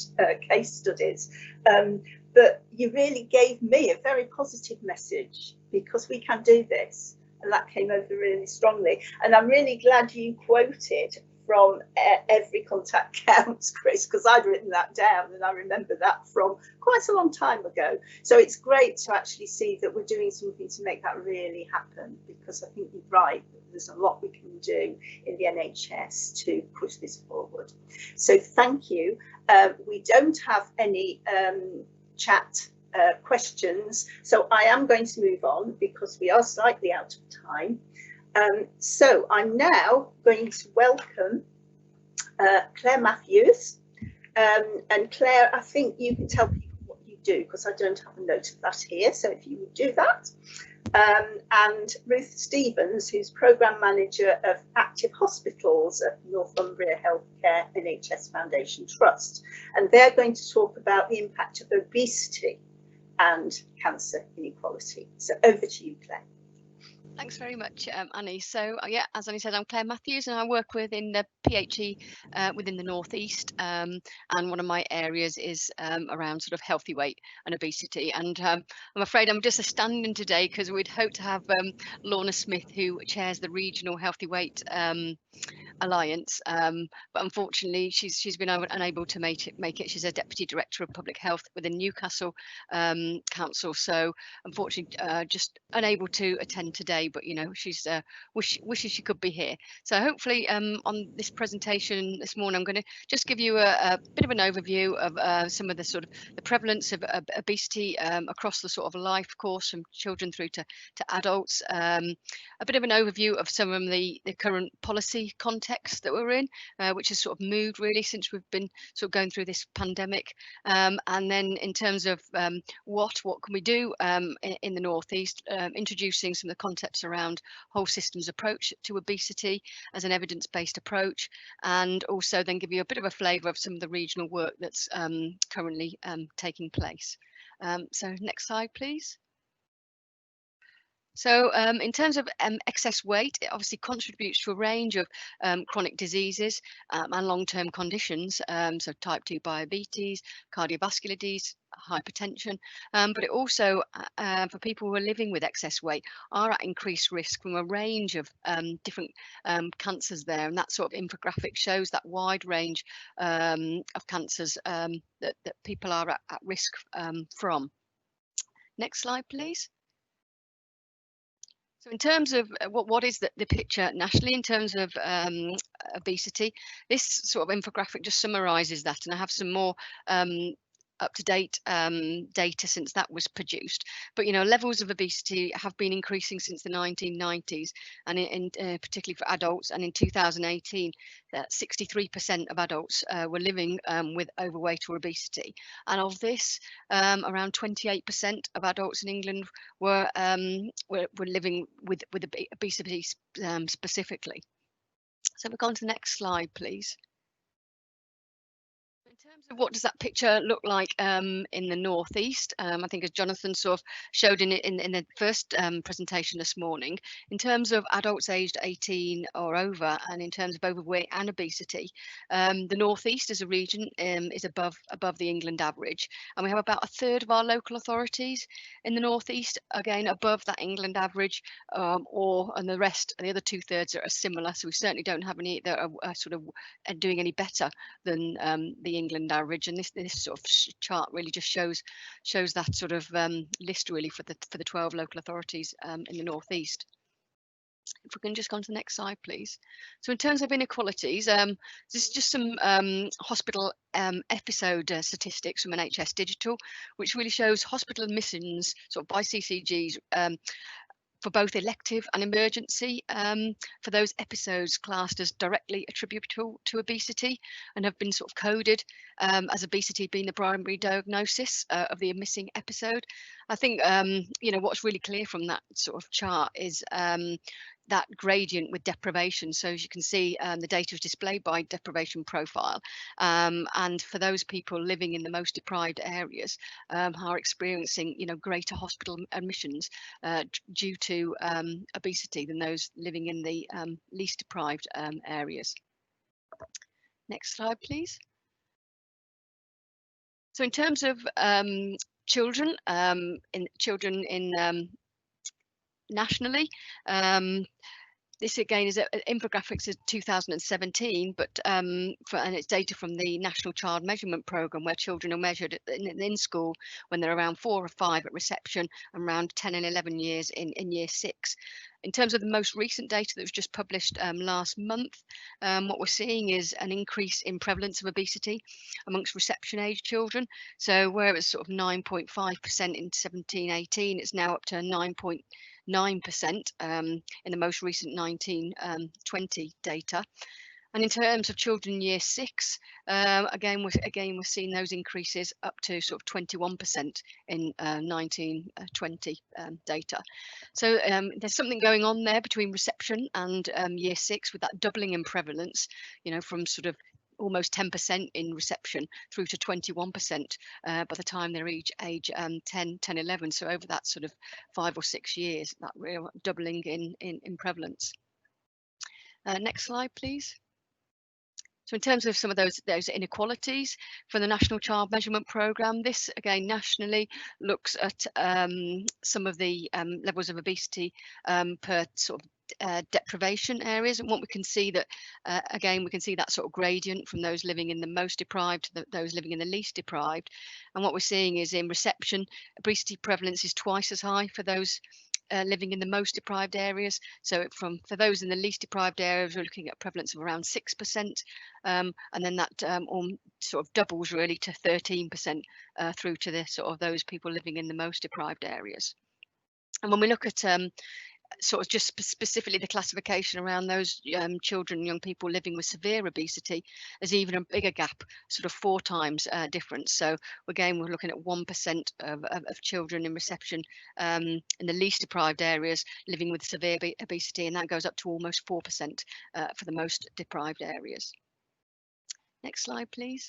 B: case studies. But you really gave me a very positive message, because we can do this. And that came over really strongly. And I'm really glad you quoted from Every Contact Counts, Chris, because I'd written that down and I remember that from quite a long time ago. So it's great to actually see that we're doing something to make that really happen, because I think you're right, there's a lot we can do in the NHS to push this forward. So thank you. We don't have any chat questions, so I am going to move on because we are slightly out of time. So I'm now going to welcome Claire Matthews. And Claire, I think you can tell people what you do, because I don't have a note of that here. So if you would do that. And Ruth Stevens, who's Programme Manager of Active Hospitals at Northumbria Healthcare NHS Foundation Trust. And they're going to talk about the impact of obesity and cancer inequality. So over to you, Claire.
G: Thanks very much, Annie. So yeah, as Annie said, I'm Claire Matthews and I work within the PHE within the North East, and one of my areas is around sort of healthy weight and obesity. And I'm afraid I'm just a stand-in today because we'd hoped to have Lorna Smith, who chairs the Regional Healthy Weight Alliance, but unfortunately she's been unable to make it. She's a Deputy Director of Public Health within Newcastle Council, so unfortunately just unable to attend today, but you know, she's wishes she could be here. So hopefully on this presentation this morning I'm going to just give you a bit of an overview of some of the sort of the prevalence of obesity across the sort of life course from children through to adults, a bit of an overview of some of the current policy context that we're in, which has sort of moved really since we've been sort of going through this pandemic, and then in terms of what can we do in the North East, introducing some of the concepts around whole systems approach to obesity as an evidence-based approach, and also then give you a bit of a flavour of some of the regional work that's currently taking place. So next slide, please. So in terms of excess weight, it obviously contributes to a range of chronic diseases and long-term conditions, so type 2 diabetes, cardiovascular disease, hypertension, but it also, for people who are living with excess weight, are at increased risk from a range of different cancers there, and that sort of infographic shows that wide range of cancers that people are at risk from. Next slide, please. So in terms of what is the picture nationally in terms of obesity, this sort of infographic just summarises that, and I have some more up-to-date data since that was produced. But you know, levels of obesity have been increasing since the 1990s, and particularly for adults. And in 2018, 63% of adults were living with overweight or obesity, and of this, around 28% of adults in England were living with obesity specifically. So we've gone to the next slide, please. In terms of what does that picture look like in the North East, I think as Jonathan sort of showed in the first presentation this morning, in terms of adults aged 18 or over, and in terms of overweight and obesity, the North East as a region is above the England average, and we have about a third of our local authorities in the North East, again above that England average, and the rest, the other 2/3 are similar. So we certainly don't have any that are sort of doing any better than the England average, and this sort of chart really just shows that sort of list really for the 12 local authorities in the North East. If we can just go on to the next slide, please. So in terms of inequalities, this is just some hospital episode statistics from NHS Digital, which really shows hospital admissions sort of by CCGs for both elective and emergency, for those episodes classed as directly attributable to obesity and have been sort of coded as obesity being the primary diagnosis of the missing episode. I think you know, what's really clear from that sort of chart is that gradient with deprivation. So as you can see, the data is displayed by deprivation profile, and for those people living in the most deprived areas are experiencing, you know, greater hospital admissions due to obesity than those living in the least deprived areas. Next slide, please. So in terms of children nationally, this again is infographics is 2017, but and it's data from the National Child Measurement Programme, where children are measured in school when they're around 4 or 5 at reception, and around 10 and 11 years in year 6. In terms of the most recent data that was just published last month, what we're seeing is an increase in prevalence of obesity amongst reception age children. So where it was sort of 9.5% in 17-18, it's now up to 9.9% in the most recent 19-20 data. And in terms of children in year 6, again we're seeing those increases up to sort of 21% in 19-20 data. So there's something going on there between reception and year 6, with that doubling in prevalence, you know, from sort of almost 10% in reception through to 21% by the time they're age 10, 11. So over that sort of 5 or 6 years, that real doubling in prevalence. Next slide, please. So in terms of some of those inequalities for the National Child Measurement Programme, this again nationally looks at some of the levels of obesity per sort of deprivation areas, and what we can see that again we can see that sort of gradient from those living in the most deprived to those living in the least deprived. And what we're seeing is in reception, obesity prevalence is twice as high for those living in the most deprived areas. So for those in the least deprived areas, we're looking at a prevalence of around 6%, and then that sort of doubles really to 13% through to the sort of those people living in the most deprived areas. And when we look at sort of just specifically the classification around those children and young people living with severe obesity, there's even a bigger gap, sort of 4 times difference. So again, we're looking at 1% of children in reception in the least deprived areas living with severe obesity, and that goes up to almost 4% for the most deprived areas. Next slide, please.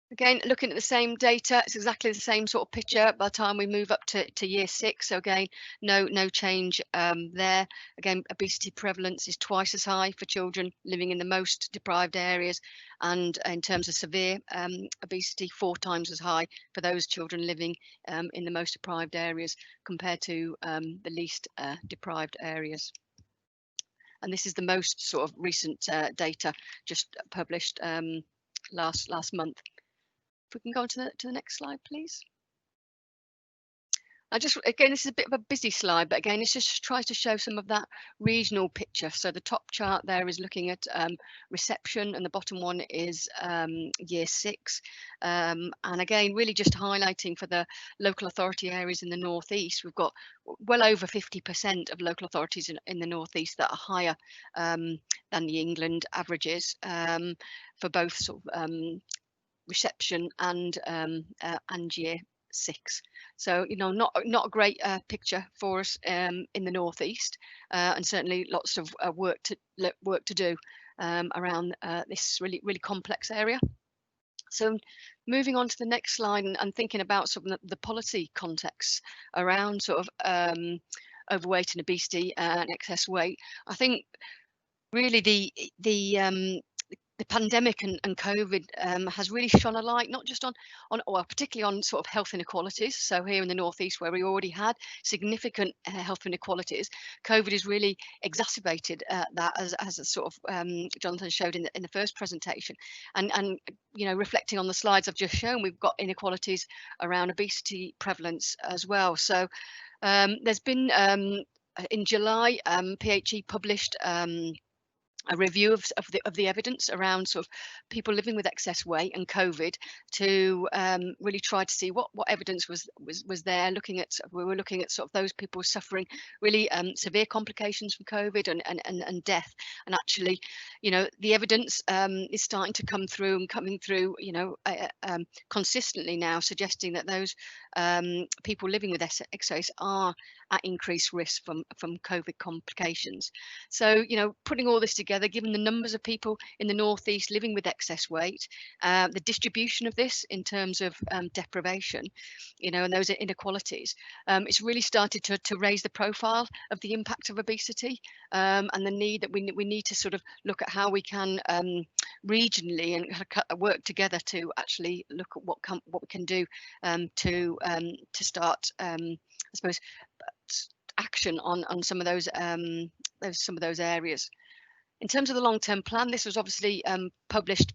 G: Again, looking at the same data, it's exactly the same sort of picture by the time we move up to year 6. So again, no change there. Again, obesity prevalence is twice as high for children living in the most deprived areas, and in terms of severe obesity, 4 times as high for those children living in the most deprived areas compared to the least deprived areas. And this is the most sort of recent data just published last month. If we can go on to the next slide, please. Again, this is a bit of a busy slide, but again, it just tries to show some of that regional picture. So the top chart there is looking at reception, and the bottom one is year 6. And again, really just highlighting for the local authority areas in the northeast, we've got well over 50% of local authorities in the northeast that are higher than the England averages for both sort of reception and year 6. So you know, not a great picture for us in the northeast, and certainly lots of work to do around this really complex area. So moving on to the next slide, and thinking about sort of the policy context around sort of overweight and obesity and excess weight, I think really the pandemic and COVID has really shone a light, not just on well, particularly on sort of health inequalities. So here in the northeast, where we already had significant health inequalities, COVID has really exacerbated that, as a sort of Jonathan showed in the first presentation. And you know, reflecting on the slides I've just shown, we've got inequalities around obesity prevalence as well. So there's been in July, PHE published a review of the evidence around sort of people living with excess weight and COVID, to really try to see what evidence was there. We were looking at sort of those people suffering really severe complications from COVID and death. And actually, you know, the evidence is starting to come through, you know, consistently now, suggesting that those people living with excess are at increased risk from COVID complications. So, you know, putting all this together, given the numbers of people in the northeast living with excess weight, the distribution of this in terms of deprivation, you know, and those inequalities, it's really started to raise the profile of the impact of obesity, and the need that we need to sort of look at how we can regionally and work together to actually look at what we can do to start, I suppose, action on some of those areas. In terms of the long-term plan, this was obviously published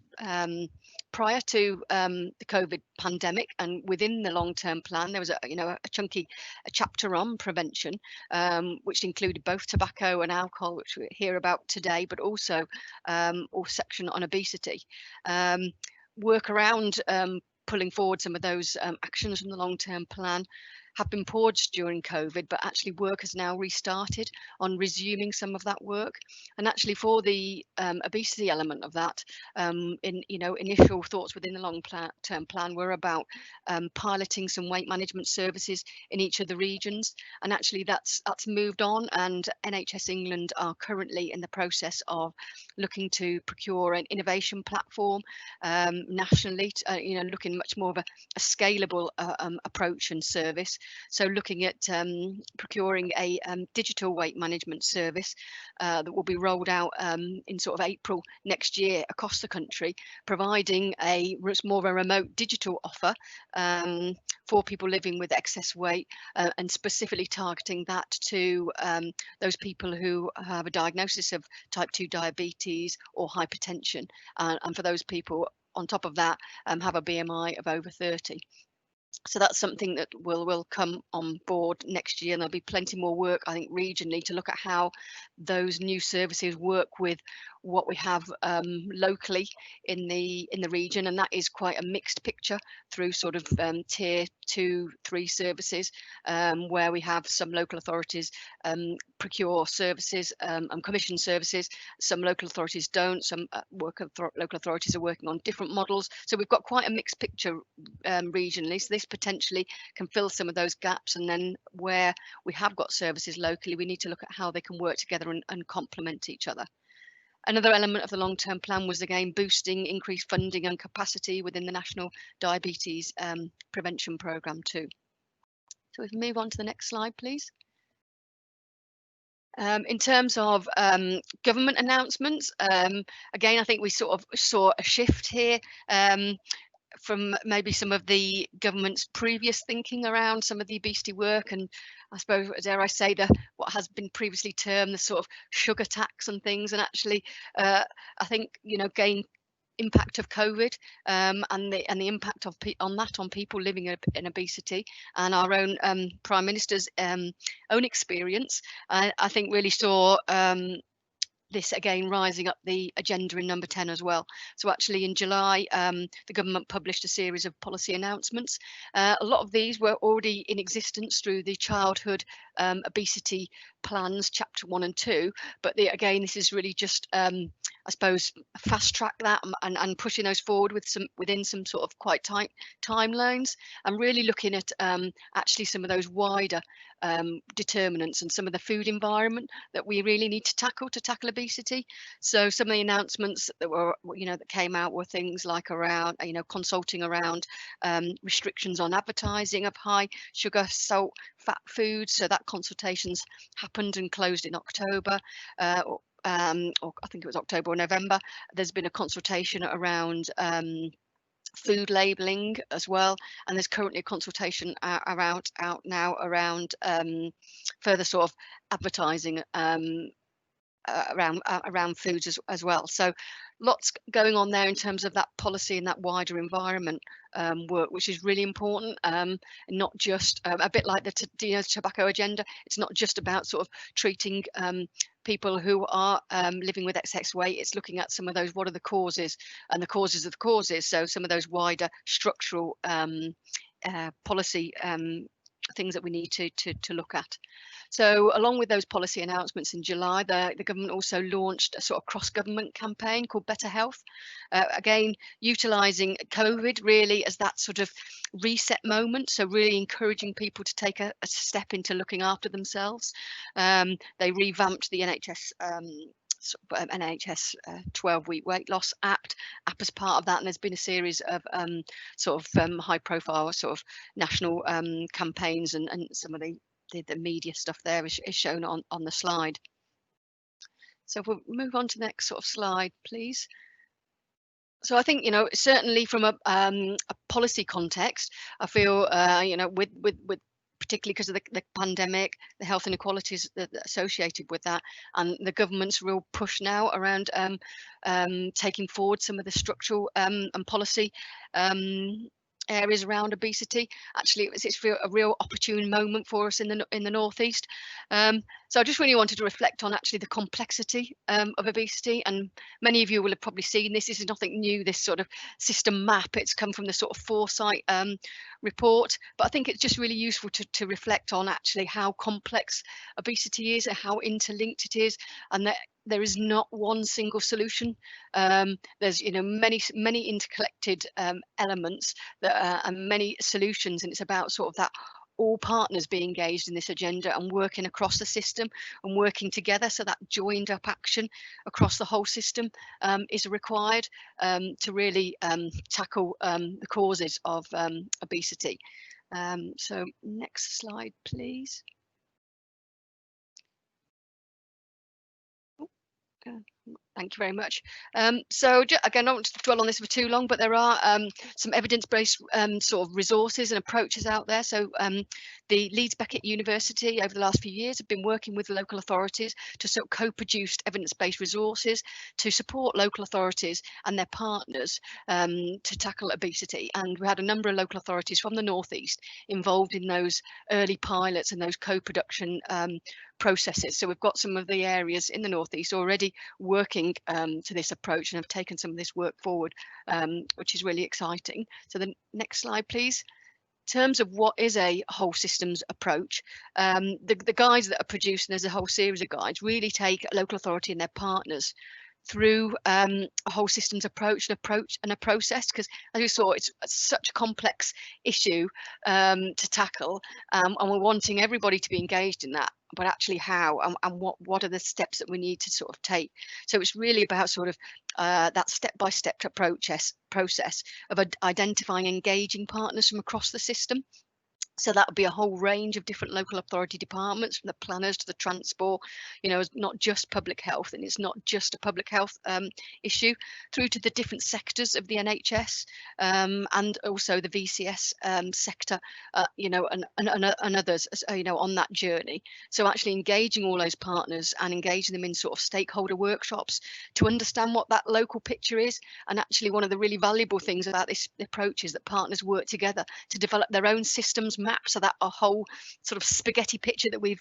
G: prior to the COVID pandemic, and within the long-term plan there was a chapter on prevention, which included both tobacco and alcohol, which we hear about today, but also a section on obesity. Work around pulling forward some of those actions from the long-term plan have been paused during COVID, but actually work has now restarted on resuming some of that work. And actually for the obesity element of that, initial thoughts within the long-term plan were about piloting some weight management services in each of the regions. And actually that's moved on, and NHS England are currently in the process of looking to procure an innovation platform nationally, looking much more of a scalable approach and service. So looking at procuring a digital weight management service that will be rolled out in sort of April next year across the country, providing more of a remote digital offer for people living with excess weight, and specifically targeting that to those people who have a diagnosis of type 2 diabetes or hypertension, and for those people on top of that have a BMI of over 30. So that's something that will come on board next year, and there'll be plenty more work, I think, regionally to look at how those new services work with what we have locally in the region, and that is quite a mixed picture through sort of tier 2, 3 services, where we have some local authorities procure services and commission services. Some local authorities don't. Some local authorities are working on different models. So we've got quite a mixed picture regionally. So this potentially can fill some of those gaps, and then where we have got services locally, we need to look at how they can work together and complement each other. Another element of the long-term plan was, again, boosting increased funding and capacity within the National Diabetes Prevention Programme too. So if we move on to the next slide, please. In terms of government announcements, again, I think we sort of saw a shift here from maybe some of the government's previous thinking around some of the obesity work, and I suppose, dare I say, what has been previously termed the sort of sugar tax and things. And actually, I think, again, impact of COVID and the impact of on people living in obesity, and our own Prime Minister's own experience, I think really saw this again rising up the agenda in number 10 as well. So actually in July, the government published a series of policy announcements. A lot of these were already in existence through the childhood obesity plans, chapter 1 and 2, but again, this is really just I suppose fast track that and pushing those forward within some sort of quite tight timelines, and really looking at actually some of those wider determinants and some of the food environment that we really need to tackle obesity. So some of the announcements that were, that came out were things like around, consulting around restrictions on advertising of high sugar, salt, fat foods. So that consultations happened and closed in October. Or I think it was October or November. There's been a consultation around food labelling as well, and there's currently a consultation out now around further sort of advertising around foods as well. So lots going on there in terms of that policy and that wider environment work, which is really important, not just a bit like the tobacco agenda. It's not just about sort of treating people who are living with excess weight. It's looking at some of those, what are the causes and the causes of the causes. So some of those wider structural policy things that we need to look at. So along with those policy announcements in July, the government also launched a sort of cross-government campaign called Better Health, again utilising COVID really as that sort of reset moment, so really encouraging people to take a step into looking after themselves. They revamped the NHS 12-week weight loss app as part of that, and there's been a series of high profile sort of national campaigns, and some of the media stuff there is shown on the slide. So if we'll move on to the next sort of slide, please. So I think, certainly from a policy context, I feel, with particularly because of the pandemic, the health inequalities that associated with that, and the government's real push now around taking forward some of the structural and policy areas around obesity. Actually, it's a real opportune moment for us in the northeast. So I just really wanted to reflect on actually the complexity of obesity, and many of you will have probably seen this. This is nothing new, this sort of system map. It's come from the sort of Foresight report, but I think it's just really useful to reflect on actually how complex obesity is and how interlinked it is, and that there is not one single solution. There's many interconnected elements that and many solutions, and it's about sort of that all partners being engaged in this agenda and working across the system and working together, so that joined up action across the whole system is required to really tackle the causes of obesity. So next slide, please. Thank you very much. So again, I don't want to dwell on this for too long, but there are some evidence-based sort of resources and approaches out there. So the Leeds Beckett University over the last few years have been working with local authorities to sort of co-produce evidence-based resources to support local authorities and their partners to tackle obesity. And we had a number of local authorities from the northeast involved in those early pilots and those co-production processes. So we've got some of the areas in the northeast already working to this approach and have taken some of this work forward, which is really exciting. So the next slide, please. In terms of what is a whole systems approach, the guides that are produced, and there's a whole series of guides, really take a local authority and their partners through a whole systems approach and a process, because as we saw, it's such a complex issue to tackle, and we're wanting everybody to be engaged in that, but actually how and what are the steps that we need to sort of take. So it's really about sort of that step-by-step process of identifying engaging partners from across the system. So that would be a whole range of different local authority departments, from the planners to the transport, not just public health, and it's not just a public health issue, through to the different sectors of the NHS and also the VCS sector, and others, on that journey. So actually engaging all those partners and engaging them in sort of stakeholder workshops to understand what that local picture is. And actually one of the really valuable things about this approach is that partners work together to develop their own systems map, so that a whole sort of spaghetti picture that we've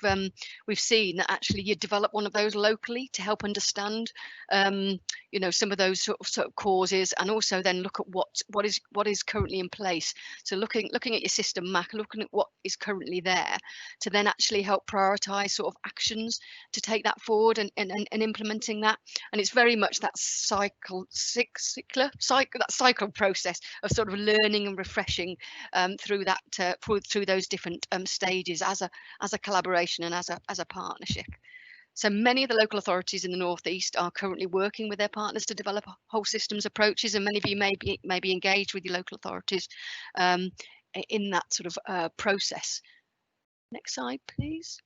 G: seen, that actually you develop one of those locally to help understand some of those sort of causes, and also then look at what is currently in place. So looking at your system map, looking at what is currently there, to then actually help prioritize sort of actions to take that forward and implementing that. And it's very much that cycle process of sort of learning and refreshing through that through those different stages as a collaboration and as a partnership. So many of the local authorities in the northeast are currently working with their partners to develop whole systems approaches, and many of you may be engaged with your local authorities in that sort of process. Next slide, please.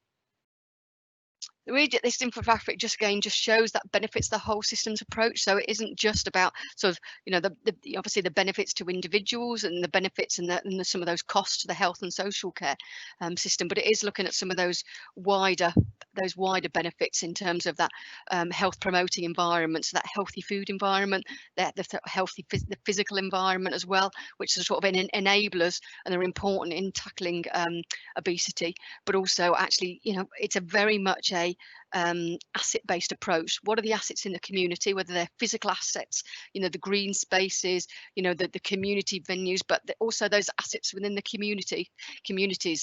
G: This infographic just shows that benefits the whole systems approach. So it isn't just about sort of obviously the benefits to individuals and the benefits and some of those costs to the health and social care system, but it is looking at some of those wider benefits in terms of that health promoting environment, so that healthy food environment, the physical environment as well, which are sort of enablers and are important in tackling obesity. But also actually it's a very much a asset-based approach. What are the assets in the community, whether they're physical assets, the green spaces, the community venues, but also those assets within the communities,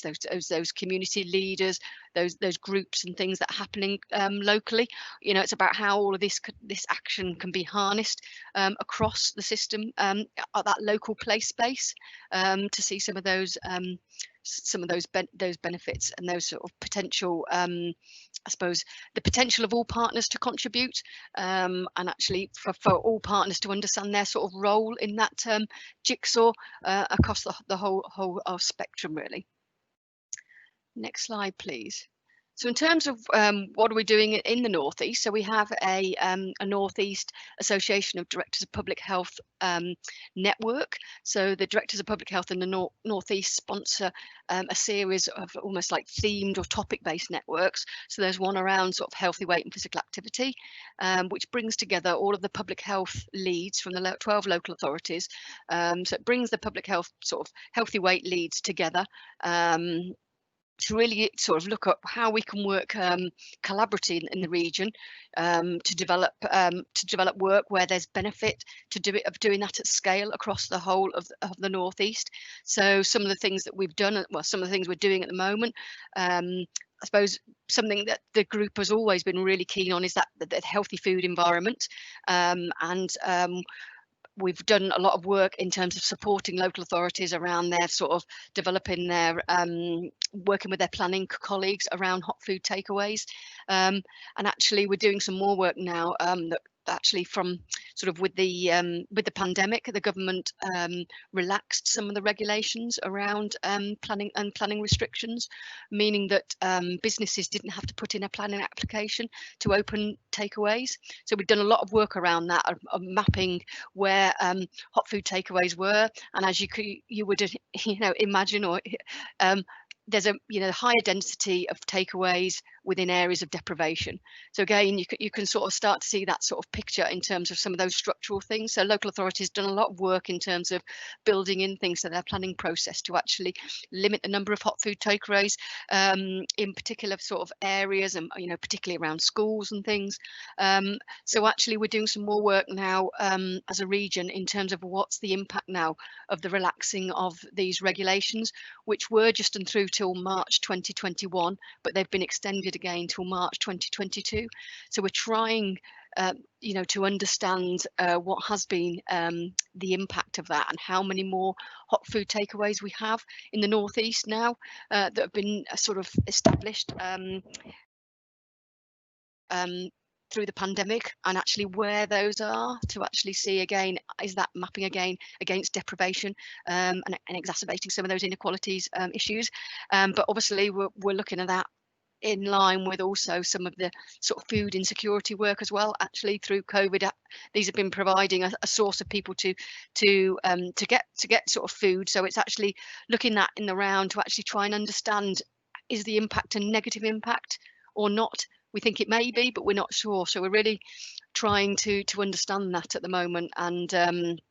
G: those community leaders, those groups and things that are happening locally. It's about how all of this action can be harnessed across the system at that local place space to see some of those benefits and those sort of potential, I suppose, the potential of all partners to contribute, and actually for all partners to understand their sort of role in that jigsaw across the whole spectrum, really. Next slide, please. So in terms of what are we doing in the North East? So we have a North East Association of Directors of Public Health network. So the Directors of Public Health in the North East sponsor a series of almost like themed or topic-based networks. So there's one around sort of healthy weight and physical activity, which brings together all of the public health leads from the 12 local authorities. So it brings the public health sort of healthy weight leads together. To really sort of look at how we can work collaboratively in the region to develop work where there's benefit to doing that at scale across the whole of the North East. So some of the things that we've done, well, some of the things we're doing at the moment, I suppose something that the group has always been really keen on is that the healthy food environment, and we've done a lot of work in terms of supporting local authorities around their sort of developing their working with their planning colleagues around hot food takeaways, and actually we're doing some more work now that actually from sort of with the pandemic, the government relaxed some of the regulations around planning restrictions, meaning that businesses didn't have to put in a planning application to open takeaways. So we've done a lot of work around that of mapping where hot food takeaways were, and as you would imagine, or there's a higher density of takeaways within areas of deprivation. So again, you can sort of start to see that sort of picture in terms of some of those structural things. So local authorities done a lot of work in terms of building in things to their planning process to actually limit the number of hot food takeaways in particular sort of areas, and particularly around schools and things. So actually we're doing some more work now as a region in terms of what's the impact now of the relaxing of these regulations, which were just and through till March 2021, but they've been extended again till March 2022. So we're trying to understand what has been the impact of that, and how many more hot food takeaways we have in the North East now that have been sort of established through the pandemic, and actually where those are, to actually see again, is that mapping again against deprivation and exacerbating some of those inequalities issues. But obviously we're looking at that in line with also some of the sort of food insecurity work as well. Actually through COVID, these have been providing a source of people to get sort of food. So it's actually looking at in the round to actually try and understand, is the impact a negative impact or not? We think it may be, but we're not sure. So we're really trying to understand that at the moment, and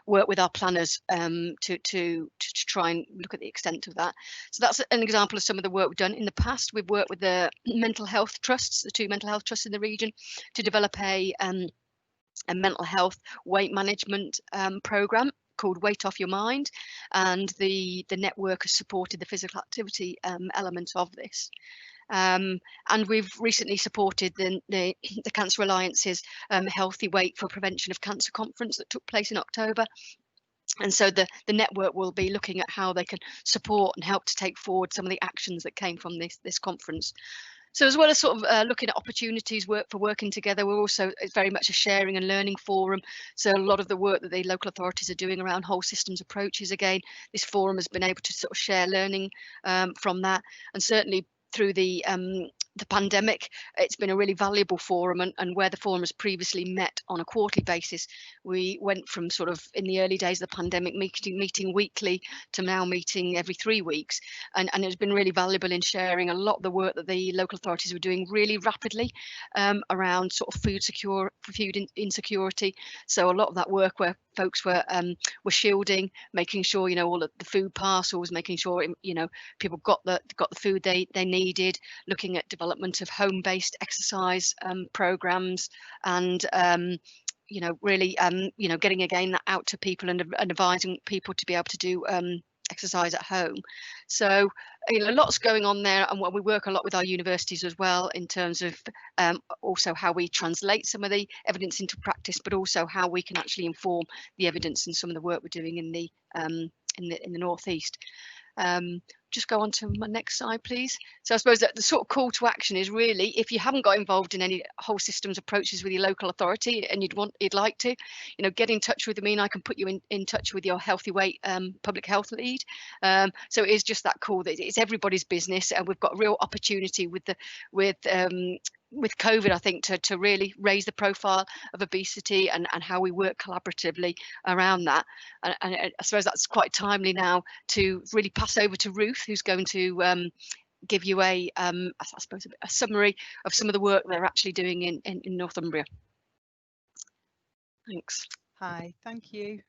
G: work with our planners to try and look at the extent of that. So that's an example of some of the work we've done. In the past, we've worked with the mental health trusts, the 2 mental health trusts in the region, to develop a mental health weight management programme called Weight Off Your Mind, and the network has supported the physical activity element of this. And we've recently supported the Cancer Alliance's Healthy Weight for Prevention of Cancer conference that took place in October. And so the network will be looking at how they can support and help to take forward some of the actions that came from this conference. So as well as sort of looking at opportunities for working together, we're also very much a sharing and learning forum. So a lot of the work that the local authorities are doing around whole systems approaches, again, this forum has been able to sort of share learning from that. And certainly through the pandemic, it's been a really valuable forum, and where the forum has previously met on a quarterly basis, we went from sort of in the early days of the pandemic meeting weekly to now meeting every 3 weeks, and it's been really valuable in sharing a lot of the work that the local authorities were doing really rapidly around sort of food insecurity. So a lot of that work where folks were shielding, making sure all of the food parcels, making sure people got the food they needed, looking at development of home-based exercise programs, and really getting again that out to people and advising people to be able to do exercise at home. So lots going on there, and we work a lot with our universities as well in terms of also how we translate some of the evidence into practice, but also how we can actually inform the evidence in some of the work we're doing in the North East. just go on to my next slide, please. So I suppose that the sort of call to action is really, if you haven't got involved in any whole systems approaches with your local authority and you'd like to, you know, get in touch with me and I can put you in touch with your Healthy Weight public health lead. So it is just that call that it's everybody's business, and we've got real opportunity with COVID, I think, to really raise the profile of obesity and how we work collaboratively around that. And I suppose that's quite timely now to really pass over to Ruth, who's going to give you I suppose a summary of some of the work they're actually doing in Northumbria. Thanks.
H: Hi, thank you.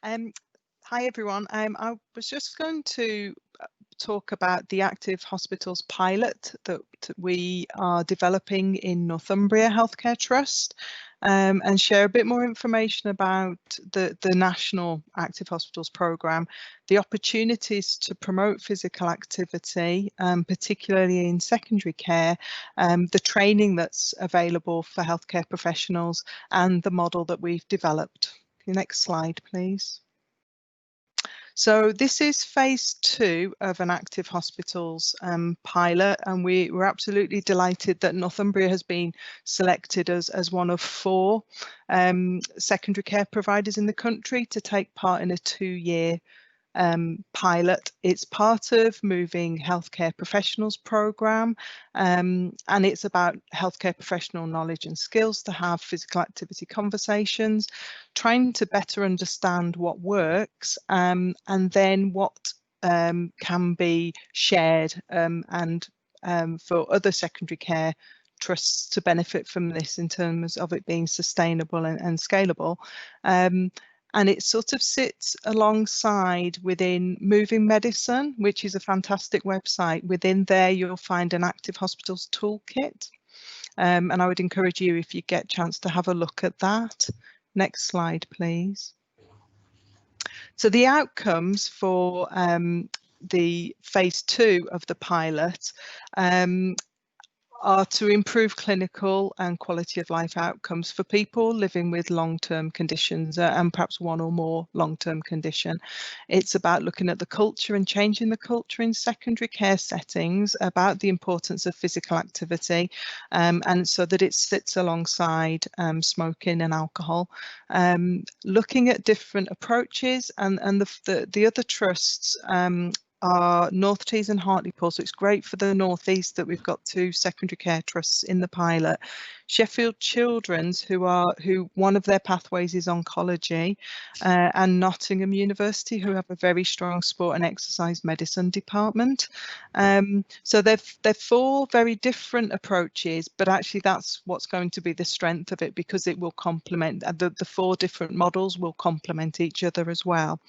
H: Hi everyone. I was just going to talk about the Active Hospitals pilot that we are developing in Northumbria Healthcare Trust, and share a bit more information about the National Active Hospitals programme, the opportunities to promote physical activity, particularly in secondary care, the training that's available for healthcare professionals, and the model that we've developed. Next slide, please. So this is phase 2 of an Active Hospitals pilot, and we're absolutely delighted that Northumbria has been selected as one of 4 secondary care providers in the country to take part in a 2-year pilot. It's part of Moving Healthcare Professionals programme, and it's about healthcare professional knowledge and skills to have physical activity conversations, trying to better understand what works, and then what can be shared and for other secondary care trusts to benefit from this in terms of it being sustainable and scalable. And it sort of sits alongside within Moving Medicine, which is a fantastic website. Within there, you'll find an Active Hospitals toolkit. And I would encourage you, if you get a chance, to have a look at that. Next slide, please. So the outcomes for the phase 2 of the pilot are to improve clinical and quality of life outcomes for people living with long-term conditions and perhaps one or more long-term condition. It's about looking at the culture and changing the culture in secondary care settings about the importance of physical activity, and so that it sits alongside smoking and alcohol. Looking at different approaches, and the other trusts are North Tees and Hartlepool, so it's great for the North East that we've got 2 secondary care trusts in the pilot. Sheffield Children's, who one of their pathways is oncology, and Nottingham University, who have a very strong sport and exercise medicine department. So they're 4 very different approaches, but actually that's what's going to be the strength of it, because it will complement, the 4 different models will complement each other as well.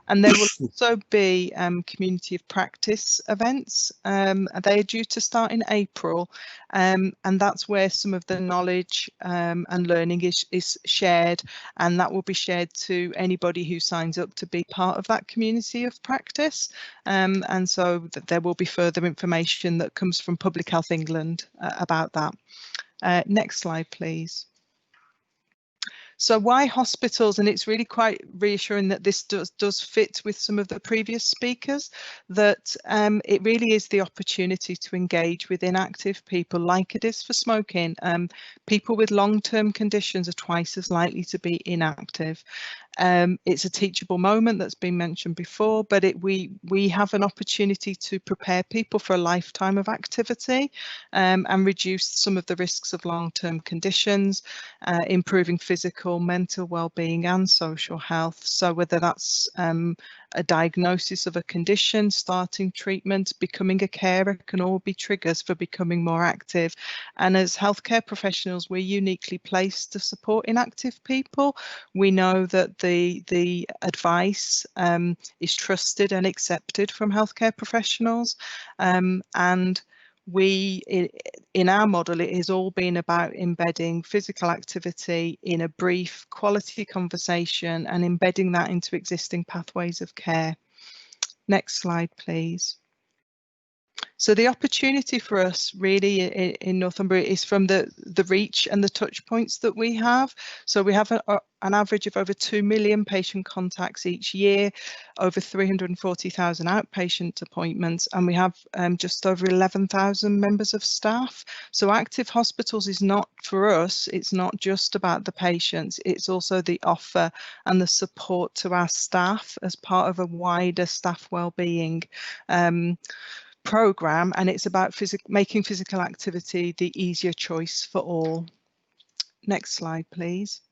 H: And there will also be community of practice events. They are due to start in April, and that's where some of the knowledge and learning is shared, and that will be shared to anybody who signs up to be part of that community of practice. And so there will be further information that comes from Public Health England about that. Next slide, please. So why hospitals? And it's really quite reassuring that this does fit with some of the previous speakers, that it really is the opportunity to engage with inactive people like it is for smoking. People with long-term conditions are twice as likely to be inactive. It's a teachable moment that's been mentioned before, but we have an opportunity to prepare people for a lifetime of activity, and reduce some of the risks of long-term conditions, improving physical, mental well-being and social health. So whether that's a diagnosis of a condition, starting treatment, becoming a carer, can all be triggers for becoming more active. And as healthcare professionals, we're uniquely placed to support inactive people. We know that the advice is trusted and accepted from healthcare professionals, and in our model, it has all been about embedding physical activity in a brief quality conversation and embedding that into existing pathways of care. Next slide, please. So the opportunity for us really in Northumbria is from the reach and the touch points that we have. So we have an average of over 2 million patient contacts each year, over 340,000 outpatient appointments, and we have just over 11,000 members of staff. So active hospitals is not, for us, it's not just about the patients, it's also the offer and the support to our staff as part of a wider staff wellbeing programme, and it's about making physical activity the easier choice for all. Next slide, please.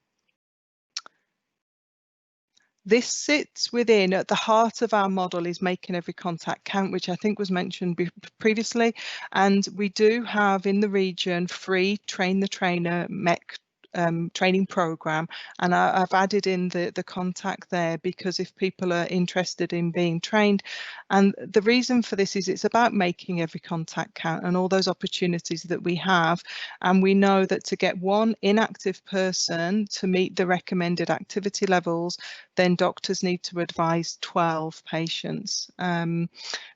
H: This sits within, at the heart of our model is making every contact count, which I think was mentioned previously, and we do have in the region free Train the Trainer MEC training program, and I've added in the contact there because if people are interested in being trained, and the reason for this is it's about making every contact count and all those opportunities that we have, and we know that to get one inactive person to meet the recommended activity levels, then doctors need to advise 12 patients.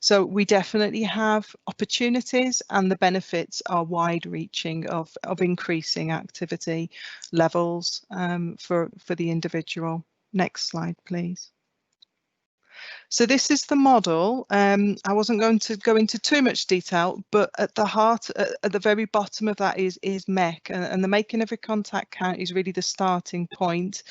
H: So we definitely have opportunities, and the benefits are wide-reaching of increasing activity levels for the individual. Next slide, please. So this is the model. I wasn't going to go into too much detail, but at the heart, at the very bottom of that is MEC, and the making every contact count is really the starting point.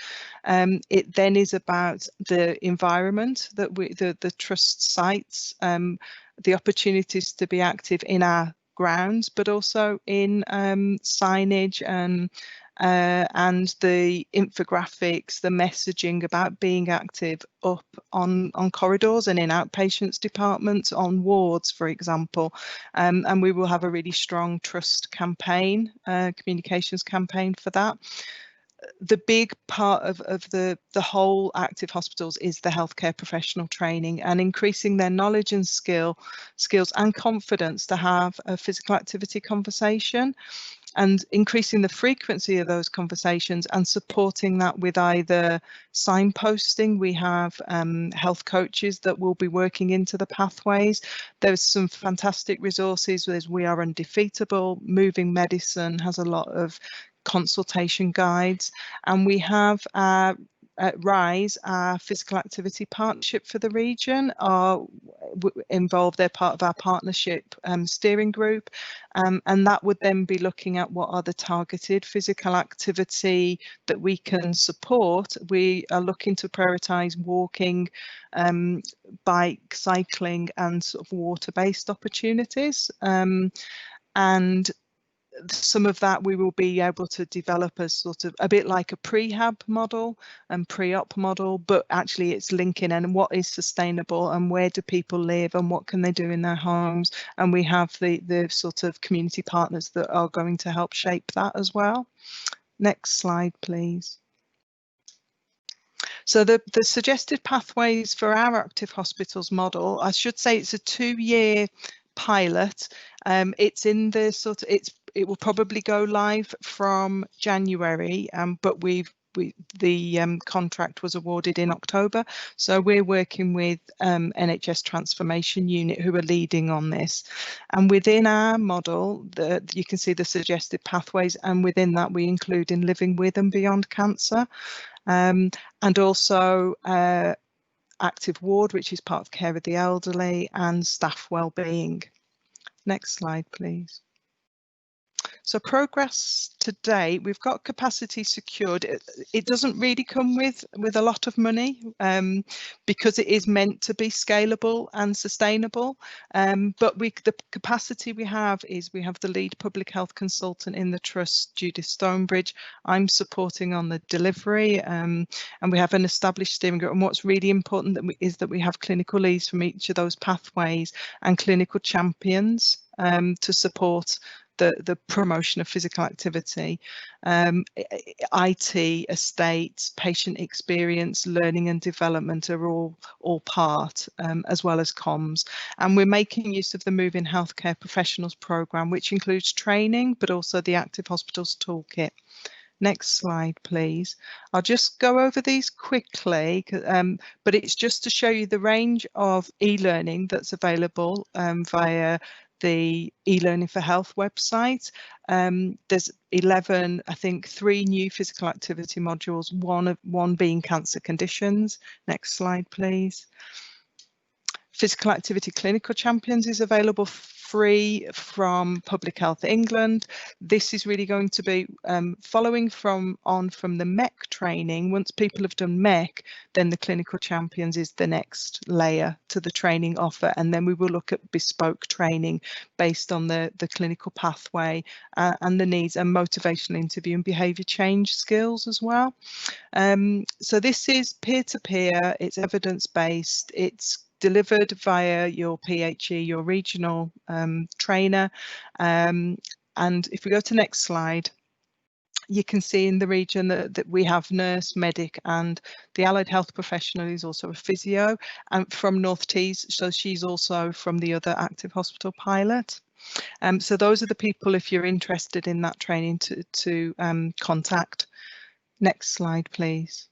H: It then is about the environment that the trust sites, the opportunities to be active in our grounds, but also in signage and the infographics, the messaging about being active up on corridors and in outpatients departments, on wards, for example. And we will have a really strong trust campaign, communications campaign for that. The big part of the whole active hospitals is the healthcare professional training and increasing their knowledge and skills and confidence to have a physical activity conversation, and increasing the frequency of those conversations and supporting that with either signposting. We have health coaches that will be working into the pathways. There's some fantastic resources. There's We Are Undefeatable, Moving Medicine has a lot of consultation guides, and we have RISE, our physical activity partnership for the region, are involved. They're part of our partnership steering group, and that would then be looking at what are the targeted physical activity that we can support. We are looking to prioritise walking, bike, cycling, and sort of water-based opportunities, and some of that we will be able to develop as sort of a bit like a prehab model and pre-op model, but actually it's linking and what is sustainable and where do people live and what can they do in their homes, and we have the sort of community partners that are going to help shape that as well. Next slide, please. So the suggested pathways for our active hospitals model, I should say it's a 2-year pilot. It's in the sort of, it will probably go live from January, but the contract was awarded in October, so we're working with NHS Transformation Unit, who are leading on this. And within our model, you can see the suggested pathways, and within that we include in living with and beyond cancer, and also active ward, which is part of care of the elderly, and staff wellbeing. Next slide, please. So progress to date, we've got capacity secured. It doesn't really come with a lot of money because it is meant to be scalable and sustainable. But the capacity we have is we have the lead public health consultant in the trust, Judith Stonebridge. I'm supporting on the delivery, and we have an established steering group. And what's really important is that we have clinical leads from each of those pathways and clinical champions to support the promotion of physical activity. IT, estates, patient experience, learning and development are all part, as well as comms. And we're making use of the Moving Healthcare Professionals programme, which includes training, but also the Active Hospitals Toolkit. Next slide, please. I'll just go over these quickly, but it's just to show you the range of e-learning that's available via the e-learning for health website. There's 11, I think 3 new physical activity modules, one being cancer conditions. Next slide, please. Physical Activity Clinical Champions is available free from Public Health England. This is really going to be following from the MEC training. Once people have done MEC, then the Clinical Champions is the next layer to the training offer, and then we will look at bespoke training based on the clinical pathway and the needs, and motivational interview and behaviour change skills as well. So this is peer-to-peer, it's evidence-based, it's delivered via your PHE, your regional trainer. And if we go to next slide, you can see in the region that we have nurse, medic, and the allied health professional is also a physio, and from North Tees, so she's also from the other active hospital pilot. So those are the people, if you're interested in that training, to contact. Next slide, please.